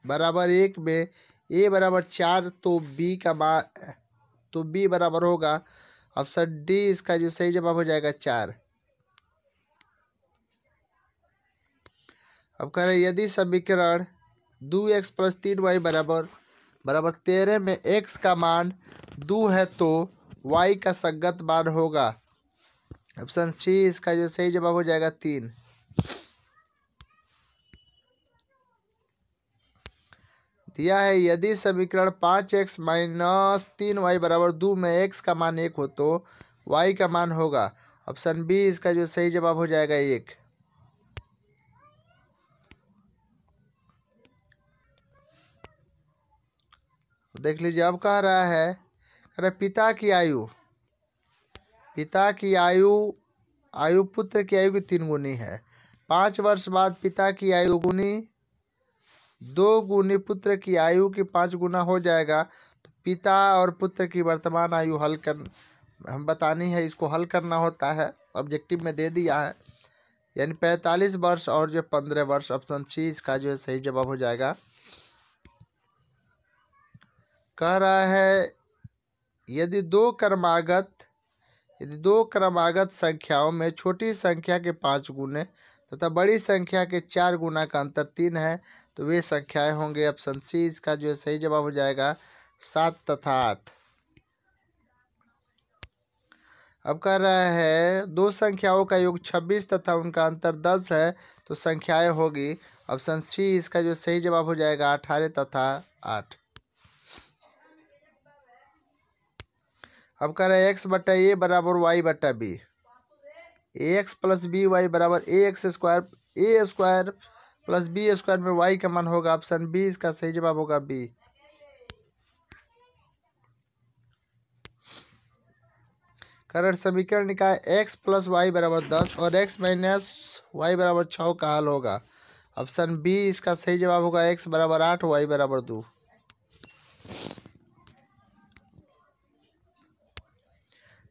बराबर 1 में a बराबर 4 तो b बराबर होगा। ऑप्शन डी इसका जो सही जवाब हो जाएगा 4। अब कह रहे हैं यदि समीकरण 2x प्लस 3y बराबर 13 में x का मान 2 है तो y का संगत मान होगा। ऑप्शन सी इसका जो सही जवाब हो जाएगा 3। दिया है यदि समीकरण 5x माइनस 3y बराबर 2 में x का मान 1 हो तो y का मान होगा। ऑप्शन बी इसका जो सही जवाब हो जाएगा 1। देख लीजिए अब कह रहा है पिता की आयु पुत्र की आयु की 3 गुनी है। 5 वर्ष बाद पिता की आयु गुनी 2 गुनी पुत्र की आयु की 5 गुना हो जाएगा। तो पिता और पुत्र की वर्तमान आयु हम बतानी है, इसको हल करना होता है। ऑब्जेक्टिव में दे दिया है यानी 45 वर्ष और जो 15 वर्ष। ऑप्शन सी इसका जो सही जवाब हो जाएगा। कह रहा है यदि दो क्रमागत संख्याओं में छोटी संख्या के 5 गुने तथा बड़ी संख्या के 4 गुना का अंतर 3 है तो वे संख्याएं होंगे। ऑप्शन सी इसका जो सही जवाब हो जाएगा 7 तथा 8। अब कह रहा है दो संख्याओं का योग 26 तथा उनका अंतर 10 है तो संख्याएं होगी। ऑप्शन सी इसका जो सही जवाब हो जाएगा 18 तथा 8। अब कह रहे हैं x बटा ए बराबर y बटा b. ax plus b y बराबर ax square plus b square में y का मान होगा। ऑप्शन बी इसका सही जवाब होगा बी। कारण समीकरण निकाय x प्लस वाई बराबर 10 और x माइनस वाई बराबर 6 का हल होगा। ऑप्शन बी इसका सही जवाब होगा x बराबर 8 वाई बराबर 2।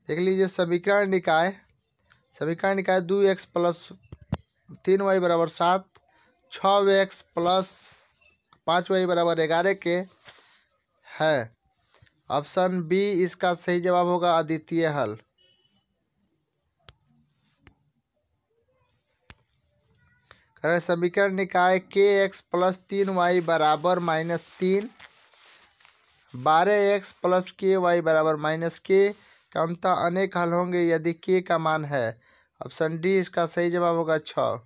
देख लीजिए समीकरण निकाय 2x प्लस 3y बराबर 7, 6x प्लस 5y बराबर 11 के है। ऑप्शन बी इसका सही जवाब होगा अद्वितीय हल। करें समीकरण निकाय kx प्लस 3y बराबर -3, 12x प्लस ky बराबर -k का अंतः अनेक हल होंगे यदि k का मान है। ऑप्शन डी इसका सही जवाब होगा 6।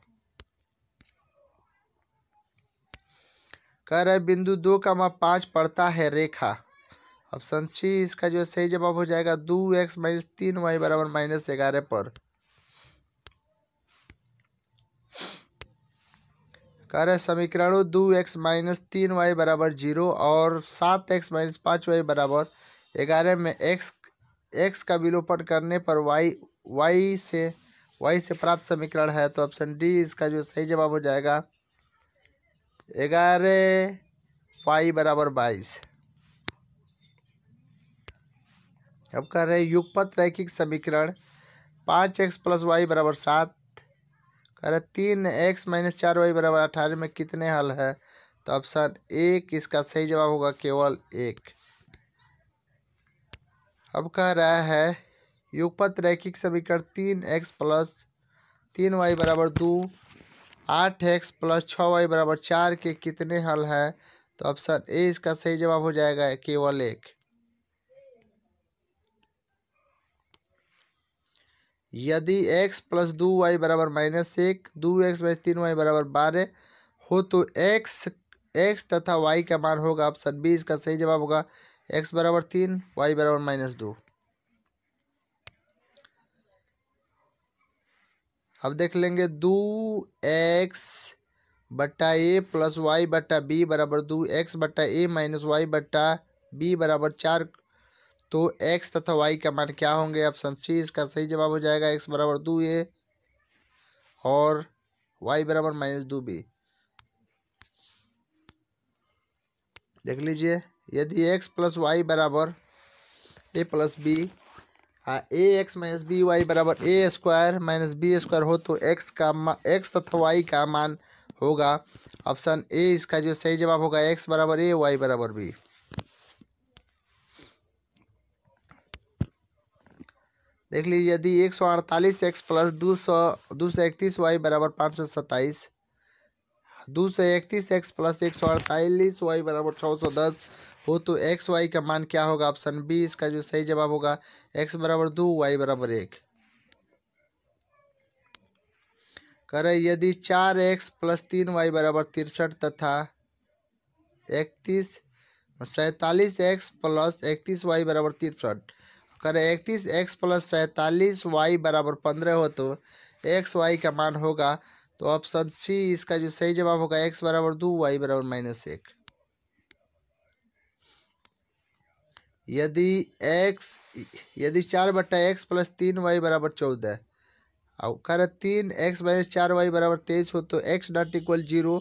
कह रहे बिंदु 2,5 पड़ता है रेखा। ऑप्शन सी इसका जो सही जवाब हो जाएगा 2x माइनस 3y बराबर -11 पर। कह रहे समीकरणों 2x माइनस 3y बराबर 0 और 7x माइनस 5y बराबर 11 में x का विलोपन करने पर y से प्राप्त समीकरण है। तो ऑप्शन डी इसका जो सही जवाब हो जाएगा 11y बराबर 22। अब कह रहे युगपत रैखिक समीकरण 5x प्लस वाई बराबर 7। कह रहे 3x माइनस 4y बराबर 18 में कितने हल है। तो ऑप्शन 1 इसका सही जवाब होगा केवल 1। अब कह रहा है युगपत रैखिक समीकरण 3x प्लस 3y बराबर 2, 8x प्लस 6y बराबर 4 के कितने हल है। तो ऑप्शन ए इसका सही जवाब हो जाएगा केवल 1। यदि x प्लस 2y बराबर -1, 2x माइनस 3y बराबर 12 हो तो x तथा y का मान होगा। ऑप्शन बी इसका सही जवाब होगा x बराबर 3, y बराबर -2। अब देख लेंगे 2x बट्टा a प्लस y बट्टा b बराबर 2x बट्टा a माइनस y बट्टा b बराबर 4। तो x तथा y का मान क्या होंगे? ऑप्शन सी इसका सही जवाब हो जाएगा x बराबर 2a और y बराबर -2b। देख लीजिए, यदि x प्लस वाई बराबर a plus b, a x minus b y बराबर a square minus b square हो तो x तथा y का मान होगा। ऑप्शन ए इसका जो सही जवाब होगा x बराबर a, y बराबर b। देख लीजिए, यदि 148x प्लस 231y बराबर 527, 231x प्लस 148y बराबर 610 हो तो एक्स वाई का मान क्या होगा? ऑप्शन बी इसका जो सही जवाब होगा x बराबर 2, y बराबर 1। करें, यदि 4x प्लस 3y बराबर 63 तथा 47x प्लस 31y बराबर 63, करें 31x प्लस 47y बराबर 15 हो तो एक्स वाई का मान होगा। तो ऑप्शन सी इसका जो सही जवाब होगा x बराबर 2, y बराबर -1। यदि 4 बट्टा x प्लस 3y बराबर 14 और कर 3x माइनस 4y बराबर 23 हो तो x नॉट इक्वल 0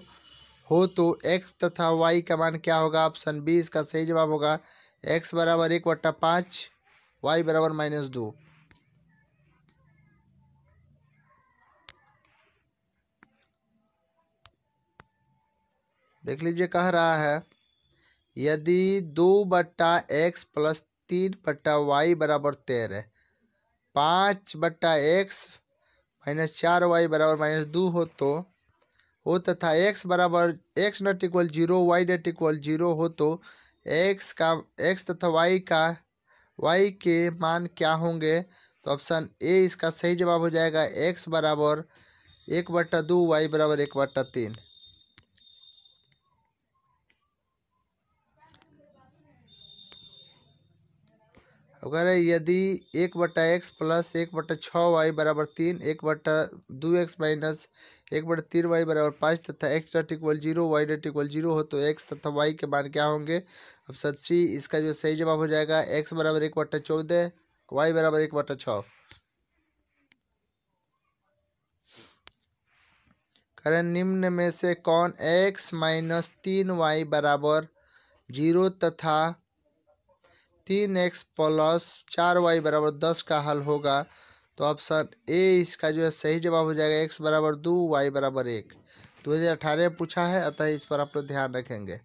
हो तो x तथा y का मान क्या होगा? ऑप्शन बी इसका सही जवाब होगा x बराबर 1/5, y बराबर -2। देख लीजिए, कह रहा है यदि 2 बट्टा एक्स प्लस 3 बट्टा वाई बराबर 13, 5 बट्टा एक्स माइनस 4y बराबर -2 हो तथा x बराबर x not equal 0, y not equal 0 हो तो x तथा y के मान क्या होंगे? तो ऑप्शन ए इसका सही जवाब हो जाएगा x बराबर 1/2, y बराबर 1/3। अगर यदि 1/x प्लस 1/6y बराबर 3, 1/2x माइनस 1/3y बराबर 5 तथा x not equal 0, y not equal 0 हो तो x तथा y के मान क्या होंगे? ऑप्शन सी इसका जो सही जवाब हो जाएगा x बराबर 1/14, y बराबर 1/6। करें, निम्न में से कौन x माइनस 3y बराबर 0 तथा 3x प्लस 4y बराबर 10 का हल होगा? तो ऑप्शन ए इसका जो है सही जवाब हो जाएगा x बराबर 2, y बराबर 1। 2018 में पूछा है, अतः इस पर आप लोग ध्यान रखेंगे।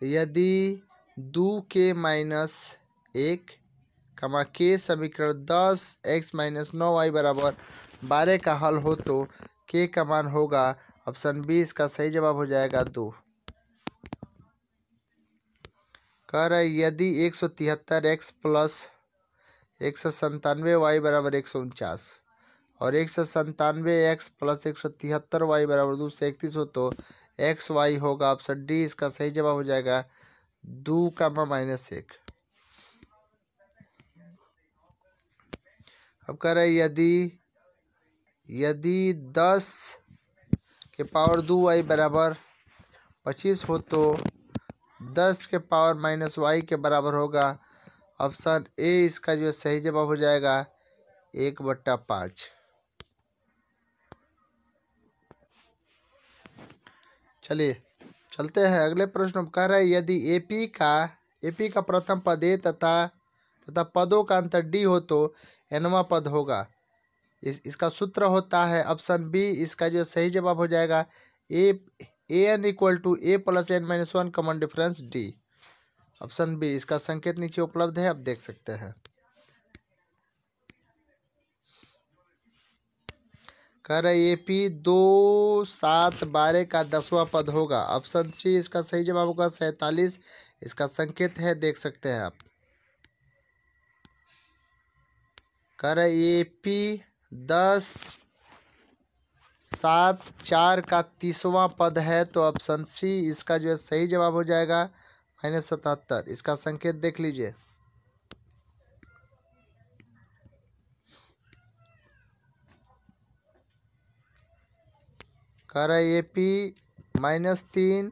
यदि 2k माइनस 1 के समीकरण 10x माइनस 9y बराबर 12 का हल हो तो k का मान होगा। ऑप्शन बी इसका सही जवाब हो जाएगा 2। कह रहा है यदि 173x प्लस 197y बराबर 149 और 197x प्लस 173y बराबर 231 हो तो एक्स वाई होगा। ऑप्शन डी इसका सही जवाब हो जाएगा 2, -1। अब कह रहे यदि 10 के पावर 2y बराबर 25 हो तो 10 के पावर -y के बराबर होगा। ऑप्शन ए इसका जो सही जवाब हो जाएगा 1/5। चलिए चलते हैं अगले प्रश्न। कह रहा है यदि एपी का प्रथम पद ए तथा पदों का अंतर डी हो तो एनवा पद होगा। इसका सूत्र होता है ऑप्शन बी इसका जो सही जवाब हो जाएगा n equal to a plus n minus 1 common difference d. Option B इसका संकेत नीचे उपलब्ध है, आप देख सकते हैं। कह रहे एपी 2, 7, 12 का 10वां पद होगा। ऑप्शन सी इसका सही जवाब होगा 47। इसका संकेत है, देख सकते हैं आप। कह रहे ए पी 10 7 4 का 30वां पद है, तो ऑप्शन सी इसका जो है सही जवाब हो जाएगा -77। इसका संकेत देख लीजिए। कह रहा है ए पी -3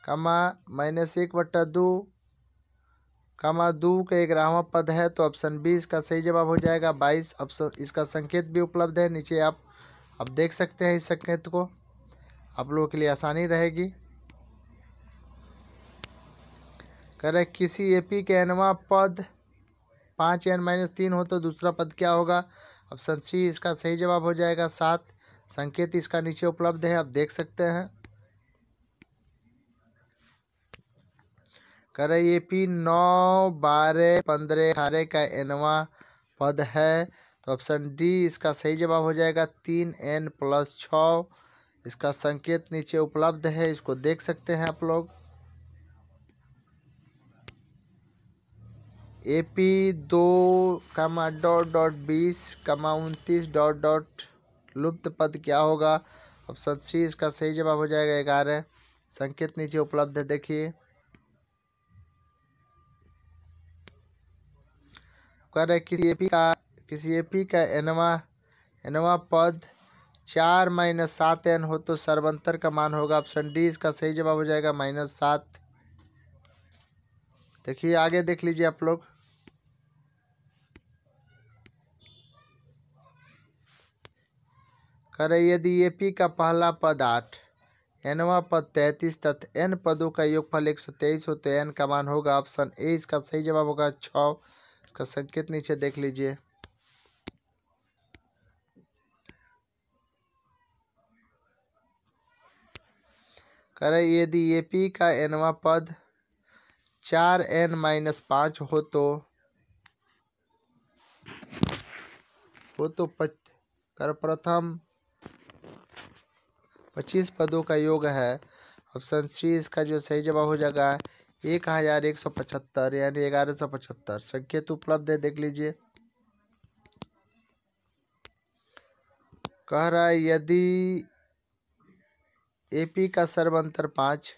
कमा -1/2 कमा 2 का 11वां पद है, तो ऑप्शन बी इसका सही जवाब हो जाएगा 22। ऑप्शन इसका संकेत भी उपलब्ध है नीचे, आप देख सकते हैं इस संकेत को, आप लोगों के लिए आसानी रहेगी। कह रहे किसी एपी के nवां पद 5n-3 हो तो दूसरा पद क्या होगा? ऑप्शन सी इसका सही जवाब हो जाएगा 7। संकेत इसका नीचे उपलब्ध है, आप देख सकते हैं। कह रहे एपी 9 12 15 18 का nवां पद है, तो ऑप्शन डी इसका सही जवाब हो जाएगा 3n+6। इसका संकेत नीचे उपलब्ध है, इसको देख सकते हैं आप लोग। एपी 2, .20, 29, लुप्त पद क्या होगा? ऑप्शन सी इसका सही जवाब हो जाएगा 11। संकेत नीचे उपलब्ध है, देखिए। कह रहे किसी एपी का nवां पद 4 - 7n हो तो सर्वंतर का मान होगा। ऑप्शन डी इसका सही जवाब हो जाएगा -7। देखिए आगे देख लीजिए आप लोग। कह रहे यदि एपी का पहला पद 8, nवां पद 33 तथा n पदों का योगफल 123 हो तो n का मान होगा। ऑप्शन ए इसका सही जवाब होगा 6। इसका संकेत नीचे देख लीजिए। कह रहे यदि एपी का nवां पद 4n-5 हो तो प्रथम 25 पदों का योग है। ऑप्शन सी इसका जो सही जवाब हो जाएगा 1175 यानी 1175। संकेत उपलब्ध है, देख लीजिए। कह रहा है यदि एपी का सर्वंतर 5,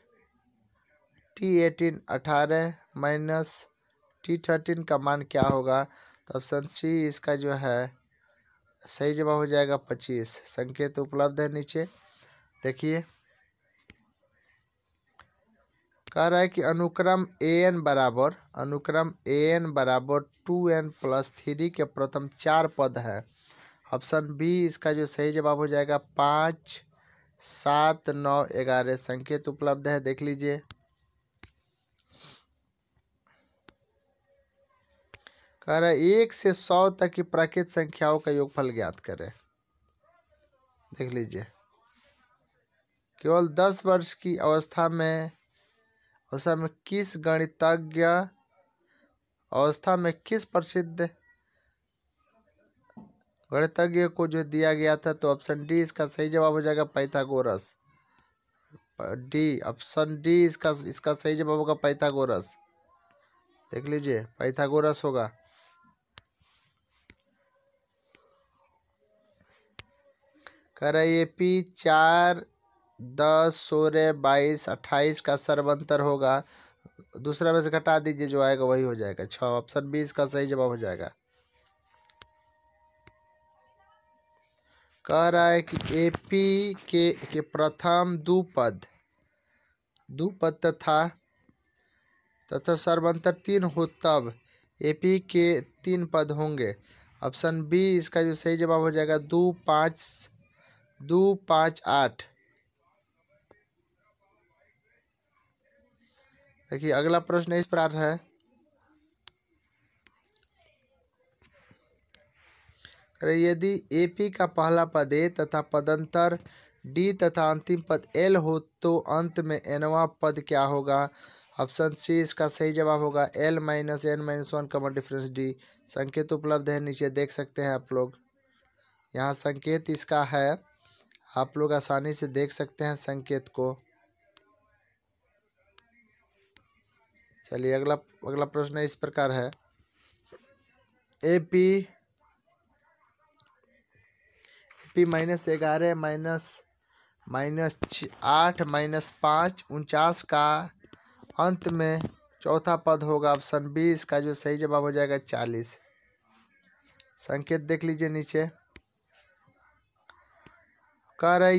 T18 18 माइनस T13 का मान क्या होगा? तो ऑप्शन सी इसका जो है सही जवाब हो जाएगा 25। संकेत उपलब्ध है नीचे, देखिए। कह रहा है कि अनुक्रम an बराबर 2n+3 के प्रथम 4 पद है। ऑप्शन बी इसका जो सही जवाब हो जाएगा 5 7 9 11। संकेत उपलब्ध है, देख लीजिए। कह रहा है 1 से 100 तक की प्राकृत संख्याओं का योगफल ज्ञात करें। देख लीजिए। केवल 10 वर्ष की अवस्था में किस प्रसिद्ध गणितज्ञ को जो दिया गया था? तो ऑप्शन डी इसका सही जवाब हो जाएगा पाइथागोरस। ऑप्शन डी इसका सही जवाब होगा पाइथागोरस। देख लीजिए, पाइथागोरस होगा। कह रहा है एपी 4 10 16 22 28 का सर्वंतर होगा। दूसरा में से घटा दीजिए, जो आएगा वही हो जाएगा 6। ऑप्शन बी इसका सही जवाब हो जाएगा। कह रहा है कि एपी के प्रथम दो पद तथा सर्वंतर 3 हो तब एपी के 3 पद होंगे। ऑप्शन बी इसका जो सही जवाब हो जाएगा 2 5 8। देखिए अगला प्रश्न इस प्रकार है। यदि एपी का पहला पद ए तथा पदंतर डी तथा अंतिम पद एल हो तो अंत में nवां पद क्या होगा? ऑप्शन सी इसका सही जवाब होगा L - n-1 common difference D. संकेत उपलब्ध है नीचे, देख सकते हैं आप लोग। यहाँ संकेत इसका है, आप लोग आसानी से देख सकते हैं संकेत को। चलिए अगला प्रश्न इस प्रकार है। एपी AP -11 -8 -5 49 का अंत में चौथा पद होगा ऑप्शन बी। इसका जो सही जवाब हो जाएगा 40। संकेत देख लीजिए नीचे। कह रहे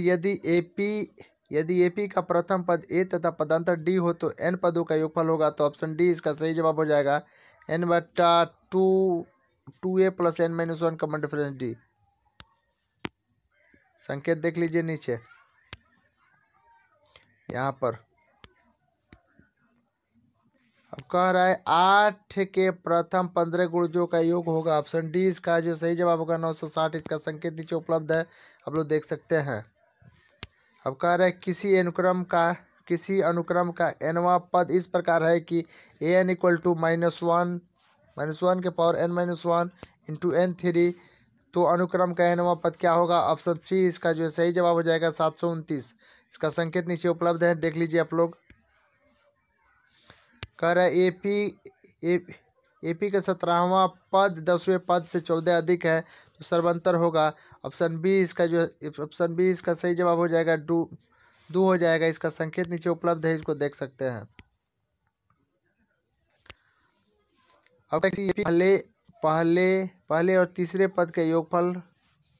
यदि एपी का प्रथम पद ए तथा पदांतर डी हो तो एन पदों का योगफल होगा। तो ऑप्शन डी इसका सही जवाब हो जाएगा n/2a + n-1 common difference D. संकेत देख लीजिए नीचे यहाँ पर। अब कह रहा है 8 के प्रथम 15 गुणजों का योग होगा। ऑप्शन डी इसका जो सही जवाब होगा 960। इसका संकेत नीचे उपलब्ध है, आप लोग देख सकते हैं। अब कह रहा है किसी अनुक्रम का nवां पद इस प्रकार है कि an = -1 के पावर n-1 × n3। तो अनुक्रम का nवां पद क्या होगा? ऑप्शन सी इसका जो सही जवाब हो जाएगा 729। इसका संकेत नीचे उपलब्ध है, देख लीजिए आप लोग। कह रहा है एपी का 17वां पद 10वें पद से 14 अधिक है तो सर्वांतर होगा। ऑप्शन बी इसका सही जवाब हो जाएगा दो हो जाएगा। इसका संकेत नीचे उपलब्ध है, इसको देख सकते हैं। अब पहले और तीसरे पद के योगफल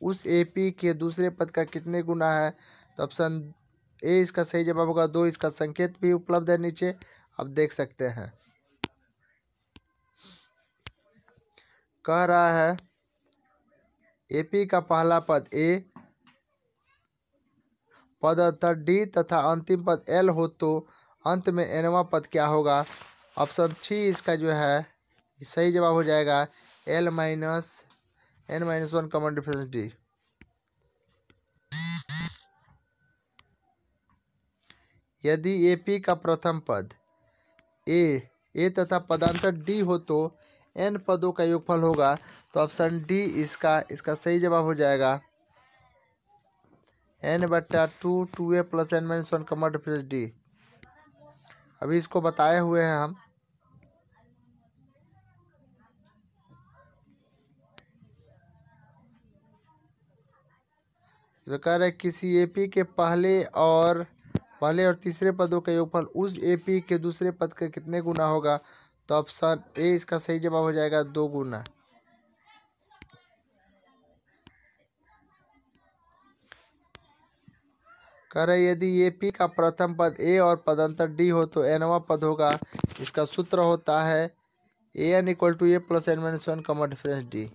उस एपी के दूसरे पद का कितने गुना है? तो ऑप्शन ए इसका सही जवाब होगा 2। इसका संकेत भी उपलब्ध है नीचे, आप देख सकते हैं। कह रहा है एपी का पहला पद ए, पदांतर डी तथा अंतिम पद एल हो तो अंत में nवां पद क्या होगा? ऑप्शन सी इसका जो है सही जवाब हो जाएगा l - n-1 common difference D. यदि एपी का प्रथम पद ए तथा पदांतर डी हो तो n पदों का योगफल होगा। तो ऑप्शन डी इसका सही जवाब हो जाएगा n/2 2a + n-1 common difference D. अभी इसको बताए हुए हैं हम। तो कह रहे किसी एपी के पहले और तीसरे पदों का योगफल उस एपी के दूसरे पद का कितने गुना होगा? तो ऑप्शन ए इसका सही जवाब हो जाएगा 2 गुना। कह रहे यदि एपी का प्रथम पद ए और पदांतर डी हो तो nवां पद होगा। इसका सूत्र होता है an = a + n-1 common difference D.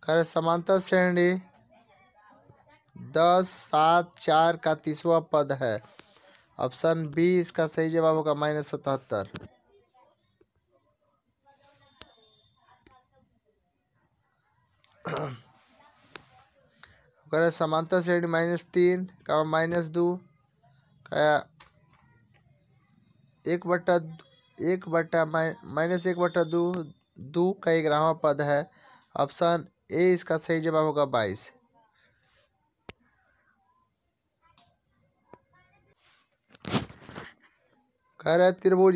कह रहे समांतर श्रेणी 10 7 4 का तीसरा पद है। ऑप्शन बी इसका सही जवाब होगा -77। कह रहे समांतर श्रेणी -3 का -2 का 1/2 का 11वां पद है। ऑप्शन ए इसका सही जवाब होगा 22। कह रहे त्रिभुज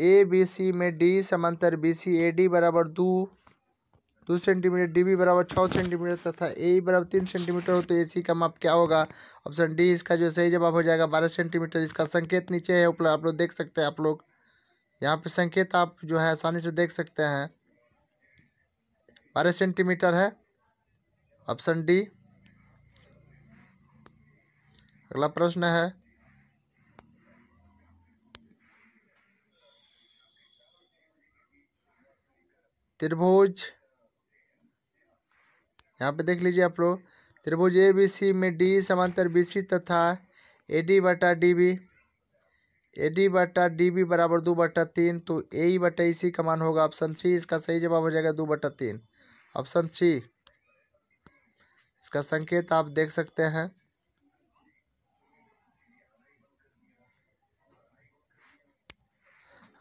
ABC में डी समांतर BC AD बराबर 2 सेंटीमीटर, DB बराबर 6 सेंटीमीटर तथा AE बराबर 3 सेंटीमीटर हो तो AC का माप क्या होगा? ऑप्शन डी इसका जो सही जवाब हो जाएगा 12 सेंटीमीटर। इसका संकेत नीचे है उपलब्ध, आप लोग देख सकते हैं। आप लोग यहाँ पे संकेत आप जो है आसानी से देख सकते हैं, 12 सेंटीमीटर है। Option D. अगला प्रश्न है त्रिभुज, यहाँ पे देख लीजिए आप लोग, त्रिभुज ABC में डी समांतर BC तथा AD/DB बराबर 2/3 तो AE/EC का मान होगा। ऑप्शन सी इसका सही जवाब हो जाएगा 2/3। Option C. इसका संकेत आप देख सकते हैं।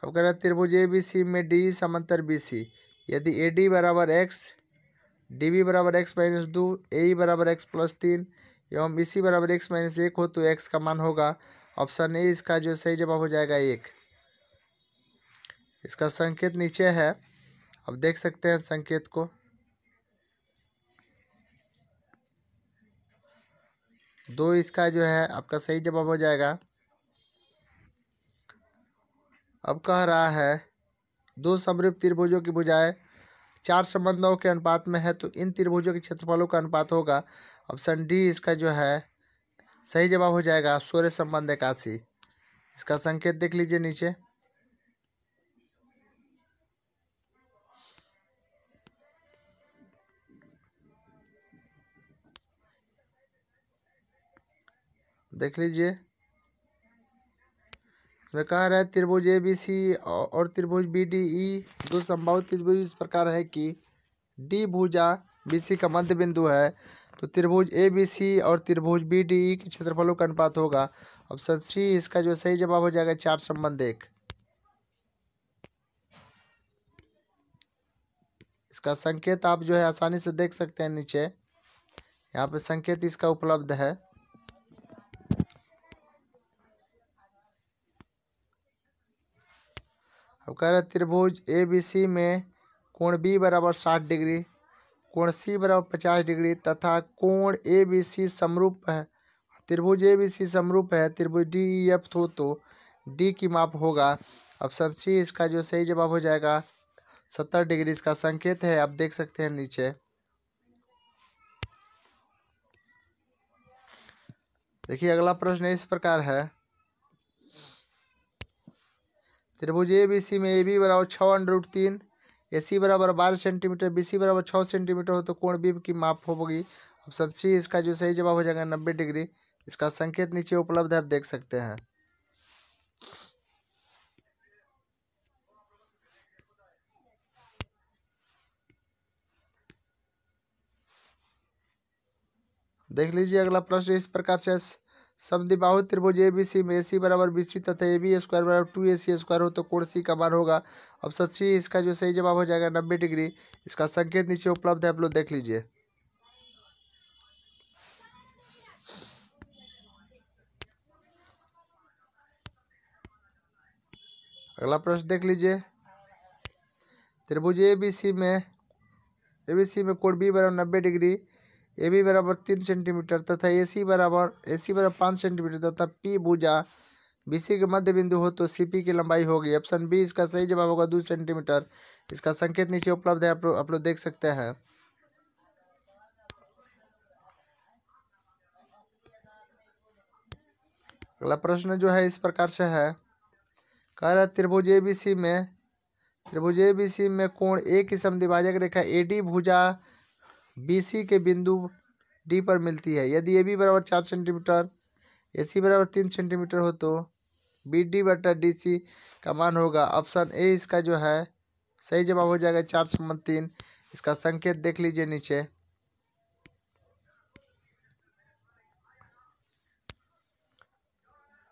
अब कह रहा है त्रिभुज ABC में डी समांतर BC यदि AD बराबर x, DB बराबर x - 2, AE बराबर x + 3 एवं BC बराबर x - 1 हो तो x का मान होगा। ऑप्शन ए इसका जो सही जवाब हो जाएगा 1। इसका संकेत नीचे है, अब देख सकते हैं संकेत को। दो इसका जो है आपका सही जवाब हो जाएगा। अब कह रहा है दो समरूप त्रिभुजों की भुजाएं 4 संबंधों के अनुपात में है, तो इन त्रिभुजों के क्षेत्रफलों का अनुपात होगा। ऑप्शन डी इसका जो है सही जवाब हो जाएगा, 16 संबंध 81। इसका संकेत देख लीजिए नीचे। देख लीजिए, इसमें कह रहा है त्रिभुज ABC और त्रिभुज BDE दो संभावित त्रिभुज इस प्रकार है कि D भुजा BC का मध्य बिंदु है, तो त्रिभुज ABC और त्रिभुज BDE के क्षेत्रफलों का अनुपात होगा। ऑप्शन सी इसका जो सही जवाब हो जाएगा, 4 संबंध 1। इसका संकेत आप जो है आसानी से देख सकते हैं नीचे, यहाँ पे संकेत इसका उपलब्ध है। अब कह रहे हैं त्रिभुज ABC में कोण B बराबर 60 डिग्री, कोण C बराबर 50 डिग्री तथा कोण ABC समरूप है। त्रिभुज ABC समरूप है त्रिभुज DEF हो तो D की माप होगा। ऑप्शन सी इसका जो सही जवाब हो जाएगा, 70 डिग्री। इसका संकेत है, आप देख सकते हैं नीचे। देखिए अगला प्रश्न इस प्रकार है, त्रिभुज ABC में AB बराबर 6√3, AC बराबर 12 सेंटीमीटर, BC बराबर 6 सेंटीमीटर हो तो कोण B की माप होगी। ऑप्शन सी इसका जो सही जवाब हो जाएगा, 90 डिग्री। इसका संकेत नीचे उपलब्ध है, आप देख सकते हैं। देख लीजिए अगला प्रश्न इस प्रकार से, समद्विबाहु त्रिभुज ABC में AC बराबर BC तथा AB स्क्वायर बराबर 2AC स्क्वायर हो तो कोण C का मान होगा। ऑप्शन सी इसका जो सही जवाब हो जाएगा, 90 डिग्री। इसका संकेत नीचे उपलब्ध है, आप लोग देख लीजिए। अगला प्रश्न देख लीजिए, त्रिभुज ABC में कोण B बराबर 90 डिग्री, AB बराबर 3 सेंटीमीटर तथा AC बराबर 5 सेंटीमीटर तथा P भुजा BC के मध्य बिंदु हो तो CP की लंबाई होगी। ऑप्शन बी इसका सही जवाब होगा, 2 सेंटीमीटर। इसका संकेत नीचे उपलब्ध है, आप लोग देख सकते हैं। अगला प्रश्न जो है इस प्रकार से है, कह रहा त्रिभुज ABC में कोण A की समद्विभाजक रेखा AD भुजा BC के बिंदु D पर मिलती है। यदि AB बराबर 4 सेंटीमीटर, AC बराबर 3 सेंटीमीटर हो तो BD बटा DC का मान होगा। ऑप्शन ए इसका जो है सही जवाब हो जाएगा, 4/3। इसका संकेत देख लीजिए नीचे।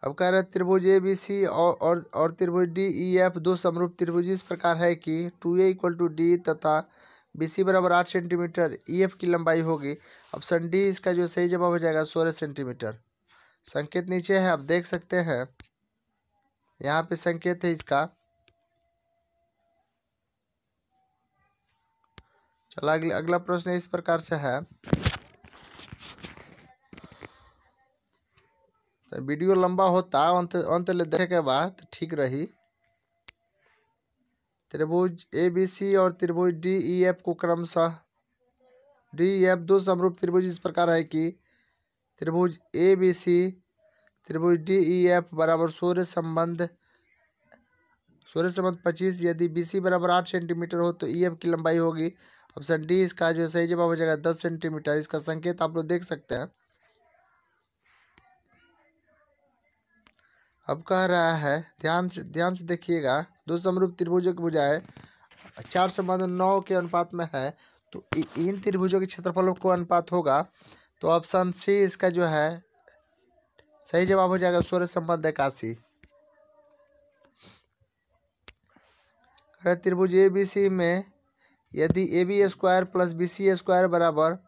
अब कह रहे हैं त्रिभुज ABC और त्रिभुज DEF दो समरूप त्रिभुज इस प्रकार है कि 2A = D तथा BC बराबर 8 सेंटीमीटर EF की लंबाई होगी। ऑप्शन डी इसका जो सही जवाब हो जाएगा, 16 सेंटीमीटर। संकेत नीचे है, आप देख सकते हैं, यहाँ पे संकेत है इसका। चला अगला प्रश्न इस प्रकार से है, वीडियो लंबा होता अंत ले देखे के बाद ठीक रही। त्रिभुज ABC और त्रिभुज DEF को क्रमशः DEF दो समरूप त्रिभुज इस प्रकार है कि त्रिभुज ABC त्रिभुज DEF बराबर 16 संबंध 25। यदि BC बराबर 8 सेंटीमीटर हो तो EF की लंबाई होगी। ऑप्शन डी इसका जो सही जवाब हो जाएगा, 10 सेंटीमीटर। इसका संकेत आप लोग देख सकते हैं। अब कह रहा है, ध्यान से देखिएगा, दो समरूप त्रिभुजों की भुजाएं 4 संबंध 9 के अनुपात में है, तो इन त्रिभुजों के क्षेत्रफलों को अनुपात होगा। तो ऑप्शन सी इसका जो है सही जवाब हो जाएगा, 16 संबंध 81। त्रिभुज ABC में यदि AB square plus BC square बराबर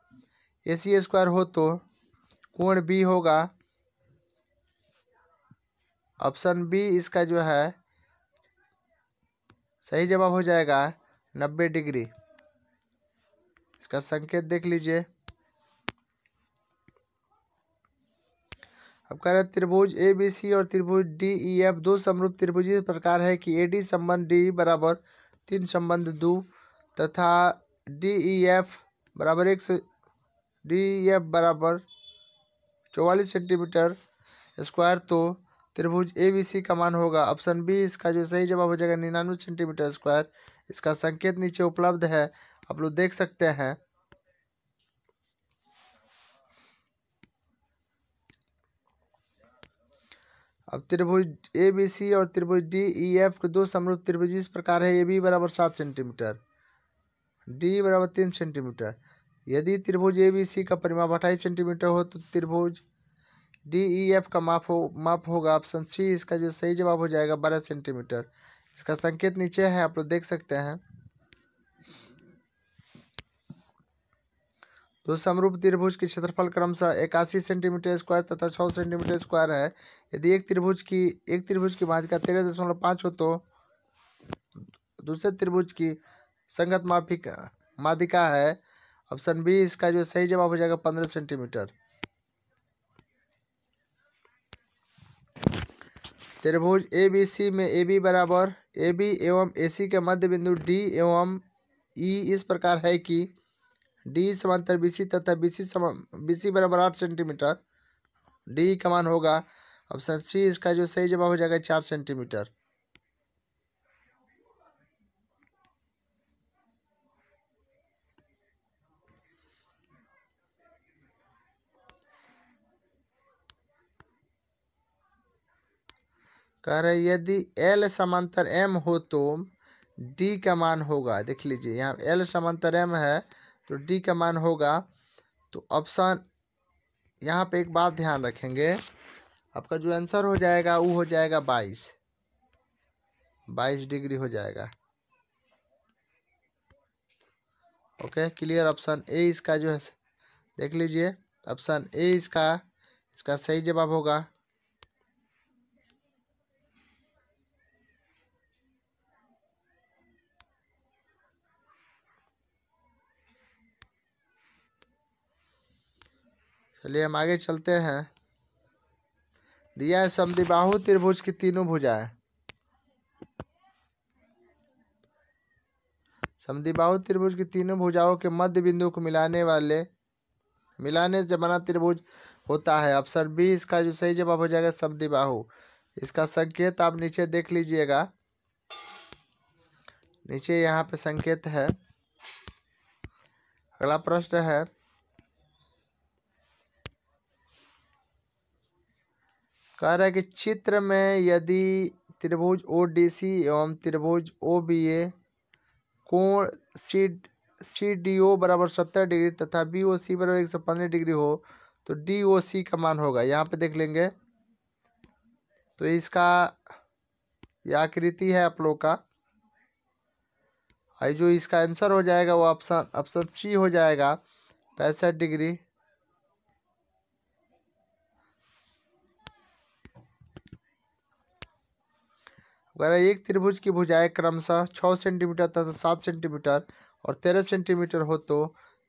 AC स्क्वायर हो तो कोण B होगा। ऑप्शन बी इसका जो है सही जवाब हो जाएगा 90 डिग्री। इसका संकेत देख लीजिए। अब कह रहे त्रिभुज ABC और त्रिभुज DEF दो समरूप त्रिभुज इस प्रकार है कि AD संबंध D बराबर 3 संबंध 2 तथा DEF बराबर 44 सेंटीमीटर स्क्वायर। तो त्रिभुज ABC का मान होगा ऑप्शन बी। इसका जो सही जवाब हो जाएगा 99 सेंटीमीटर स्क्वायर। इसका संकेत नीचे उपलब्ध है, आप लोग देख सकते हैं। अब त्रिभुज ABC और त्रिभुज DEF के दो समरूप त्रिभुज इस प्रकार है। AB बराबर 7 सेंटीमीटर, D बराबर 3 सेंटीमीटर। यदि त्रिभुज ABC का परिमाप 28 सेंटीमीटर हो तो त्रिभुज DEF का माप होगा ऑप्शन सी। इसका जो सही जवाब हो जाएगा 12 सेंटीमीटर। इसका संकेत नीचे है, आप लोग देख सकते हैं। दो समरूप त्रिभुज के क्षेत्रफल क्रमशः 81 सेंटीमीटर स्क्वायर तथा 6 सेंटीमीटर स्क्वायर है। यदि एक त्रिभुज की माध्यिका 13.5 हो तो दूसरे त्रिभुज की संगत माध्यिका है ऑप्शन बी। इसका जो सही जवाब हो जाएगा 15 सेंटीमीटर। त्रिभुज ABC में AB बराबर AB एवं AC के मध्य बिंदु D एवं E इस प्रकार है कि D समांतर BC तथा BC बराबर 8 सेंटीमीटर। D का मान होगा ऑप्शन सी। इसका जो सही जवाब हो जाएगा 4 सेंटीमीटर। कह रहे यदि L समांतर M हो तो D का मान होगा। देख लीजिए यहाँ L समांतर M है तो D का मान होगा। तो ऑप्शन यहाँ पे एक बात ध्यान रखेंगे, आपका जो आंसर हो जाएगा वो हो जाएगा 22 डिग्री हो जाएगा। Okay clear. ऑप्शन ए इसका जो है देख लीजिए, ऑप्शन ए इसका सही जवाब होगा। चलिए हम आगे चलते हैं। दिया है समद्विबाहु त्रिभुज की तीनों भुजाएं। समद्विबाहु त्रिभुज की तीनों भुजाओं के मध्य बिंदु को मिलाने से बना त्रिभुज होता है ऑप्शन बी। इसका जो सही जवाब हो जाएगा समद्विबाहु। इसका संकेत आप नीचे देख लीजिएगा, नीचे यहाँ पे संकेत है। अगला प्रश्न है, कह रहा है कि चित्र में यदि त्रिभुज ODC एवं त्रिभुज OBA कोण CDO बराबर 70 डिग्री तथा BOC बराबर 115 डिग्री हो तो DOC का मान होगा। यहाँ पे देख लेंगे तो इसका यह आकृति है आप लोग का, जो इसका आंसर हो जाएगा वो ऑप्शन सी हो जाएगा 65 डिग्री। अगर एक त्रिभुज की भुजाएं क्रमशः 6 सेंटीमीटर तथा 7 सेंटीमीटर और 13 सेंटीमीटर हो तो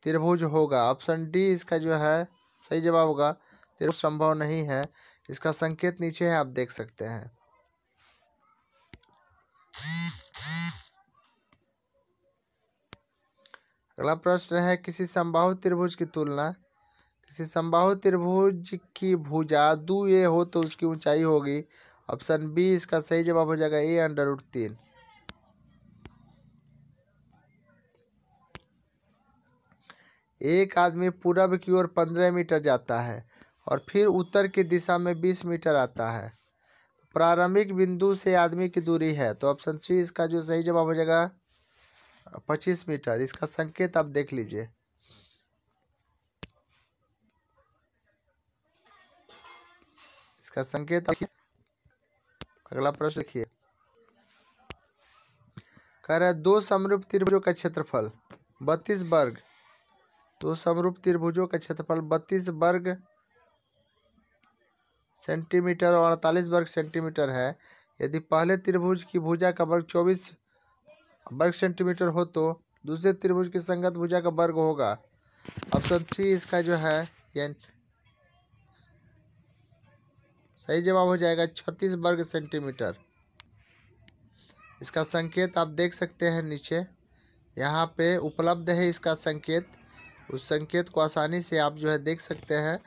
त्रिभुज होगा ऑप्शन डी। इसका जो है सही जवाब होगा। त्रिभुज संभव नहीं है। इसका संकेत नीचे है, आप देख सकते हैं। अगला प्रश्न है, किसी समबाहु त्रिभुज की भुजा 2a हो तो उसकी ऊंचाई होगी ऑप्शन बी। इसका सही जवाब हो जाएगा a√3। एक आदमी पूरब की ओर 15 मीटर जाता है और फिर उत्तर की दिशा में 20 मीटर आता है। प्रारंभिक बिंदु से आदमी की दूरी है तो ऑप्शन सी। इसका जो सही जवाब हो जाएगा 25 मीटर। इसका संकेत आप देख लीजिए। इसका संकेत अगला प्रश्न देखिए, कह रहा है दो समरूप त्रिभुजों का क्षेत्रफल 32 वर्ग। दो समरूप त्रिभुजों का क्षेत्रफल 32 वर्ग सेंटीमीटर और 48 वर्ग सेंटीमीटर है। यदि पहले त्रिभुज की भुजा का वर्ग 24 वर्ग सेंटीमीटर हो तो दूसरे त्रिभुज की संगत भुजा का वर्ग होगा। ऑप्शन सी इसका जो है ये सही जवाब हो जाएगा 36 वर्ग सेंटीमीटर। इसका संकेत आप देख सकते हैं नीचे, यहाँ पे उपलब्ध है इसका संकेत। उस संकेत को आसानी से आप जो है देख सकते हैं,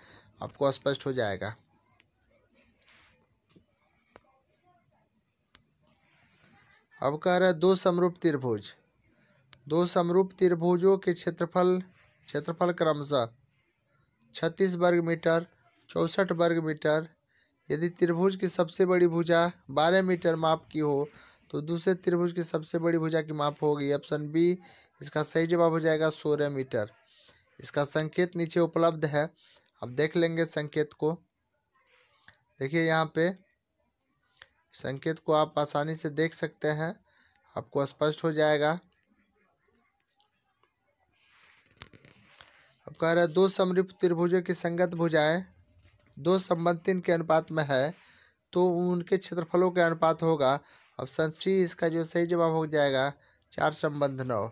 आपको स्पष्ट हो जाएगा। अब कह रहे हैं दो समरूप त्रिभुज। दो समरूप त्रिभुजों के क्षेत्रफल क्रमशः 36 वर्ग मीटर, 64 वर्ग मीटर। यदि त्रिभुज की सबसे बड़ी भुजा 12 मीटर माप की हो तो दूसरे त्रिभुज की सबसे बड़ी भुजा की माप होगी। ऑप्शन बी इसका सही जवाब हो जाएगा 16 मीटर। इसका संकेत नीचे उपलब्ध है, अब देख लेंगे संकेत को। देखिए यहाँ पे संकेत को आप आसानी से देख सकते हैं, आपको स्पष्ट हो जाएगा। अब कह रहे हैं दो समरूप त्रिभुजों की संगत भुजाएं दो संबंध 3 के अनुपात में है तो उनके क्षेत्रफलों के अनुपात होगा। ऑप्शन सी इसका जो सही जवाब हो जाएगा 4 संबंध 9।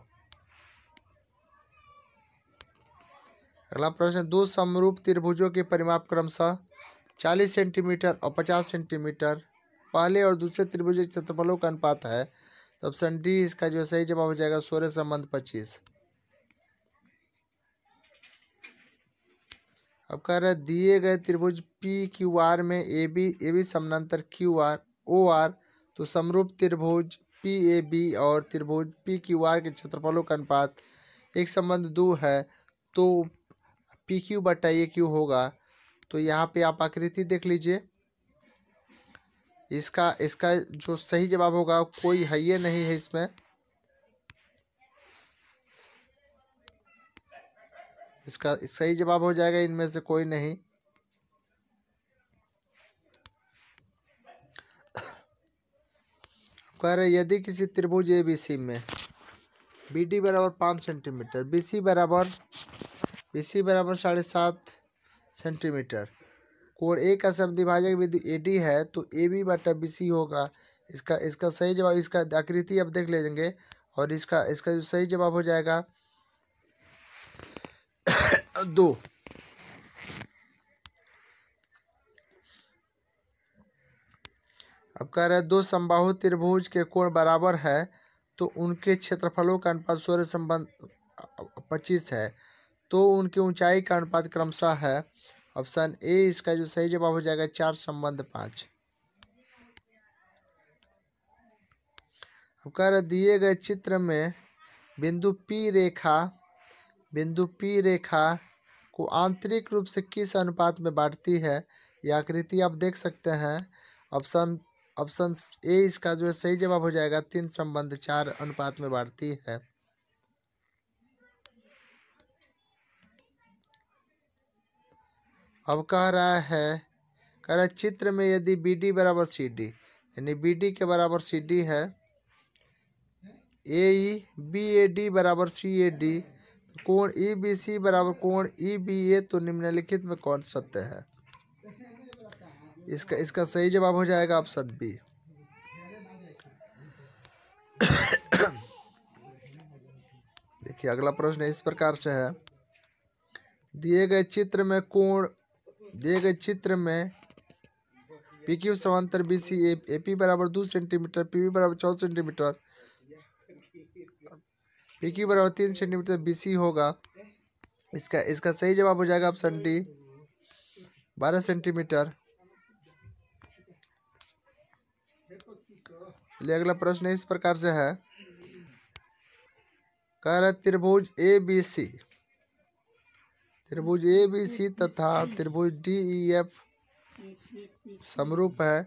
अगला प्रश्न, दो समरूप त्रिभुजों के परिमाप क्रमशः 40 सेंटीमीटर और 50 सेंटीमीटर पहले और दूसरे त्रिभुज के क्षेत्रफलों का अनुपात है। तो ऑप्शन डी इसका जो सही जवाब हो जाएगा 16 संबंध 25। अब कह रहे हैं दिए गए त्रिभुज पी क्यू आर में ए बी समानांतर क्यू आर ओ आर तो समरूप त्रिभुज पी ए बी और त्रिभुज पी क्यू आर के क्षेत्रफलों का अनुपात 1 संबंध 2 है तो पी क्यू बटा ए क्यू होगा। तो यहाँ पे आप आकृति देख लीजिए, इसका जो सही जवाब होगा कोई है ये नहीं है इसमें। इसका सही जवाब हो जाएगा इनमें से कोई नहीं। कह रहे यदि किसी त्रिभुज ए बी सी में बी डी बराबर 5 सेंटीमीटर, बी सी बराबर 7.5 सेंटीमीटर, कोण ए का समद्विभाजक बिंदु ए डी है तो ए बी बटा बी सी होगा। इसका सही जवाब, इसका आकृति अब देख लेंगे और इसका जो सही जवाब हो जाएगा 2। अब कह रहे हैं दो समबाहु त्रिभुज के कोण बराबर है तो उनके क्षेत्रफलों का अनुपात 16 संबंध 25 है तो उनकी ऊंचाई का अनुपात क्रमशः है। ऑप्शन ए इसका जो सही जवाब हो जाएगा 4 संबंध 5। अब कह रहे दिए गए चित्र में बिंदु P रेखा को आंतरिक रूप से किस अनुपात में बांटती है, यह आकृति आप देख सकते हैं। ऑप्शन ए इसका जो सही जवाब हो जाएगा 3 संबंध 4 अनुपात में बांटती है। अब कह रहा है चित्र में यदि बी डी बराबर सी डी, यानी बी डी के बराबर सी डी है, ए ई बी ए डी बराबर सी ए डी, कोण ई बी सी बराबर कोण ई बी ए तो निम्नलिखित में कौन सत्य है। इसका सही जवाब हो जाएगा ऑप्शन बी। देखिए अगला प्रश्न इस प्रकार से है, दिए गए चित्र में पी क्यू समांतर बी सी ए पी बराबर 2 सेंटीमीटर, पी बी बराबर 14 सेंटीमीटर, पी क्यू बराबर 3 सेंटीमीटर बी सी होगा। इसका सही जवाब हो जाएगा ऑप्शन डी 12 सेंटीमीटर। अगला प्रश्न इस प्रकार से है, कह रहा त्रिभुज ए बी सी तथा त्रिभुज डी ई एफ समरूप है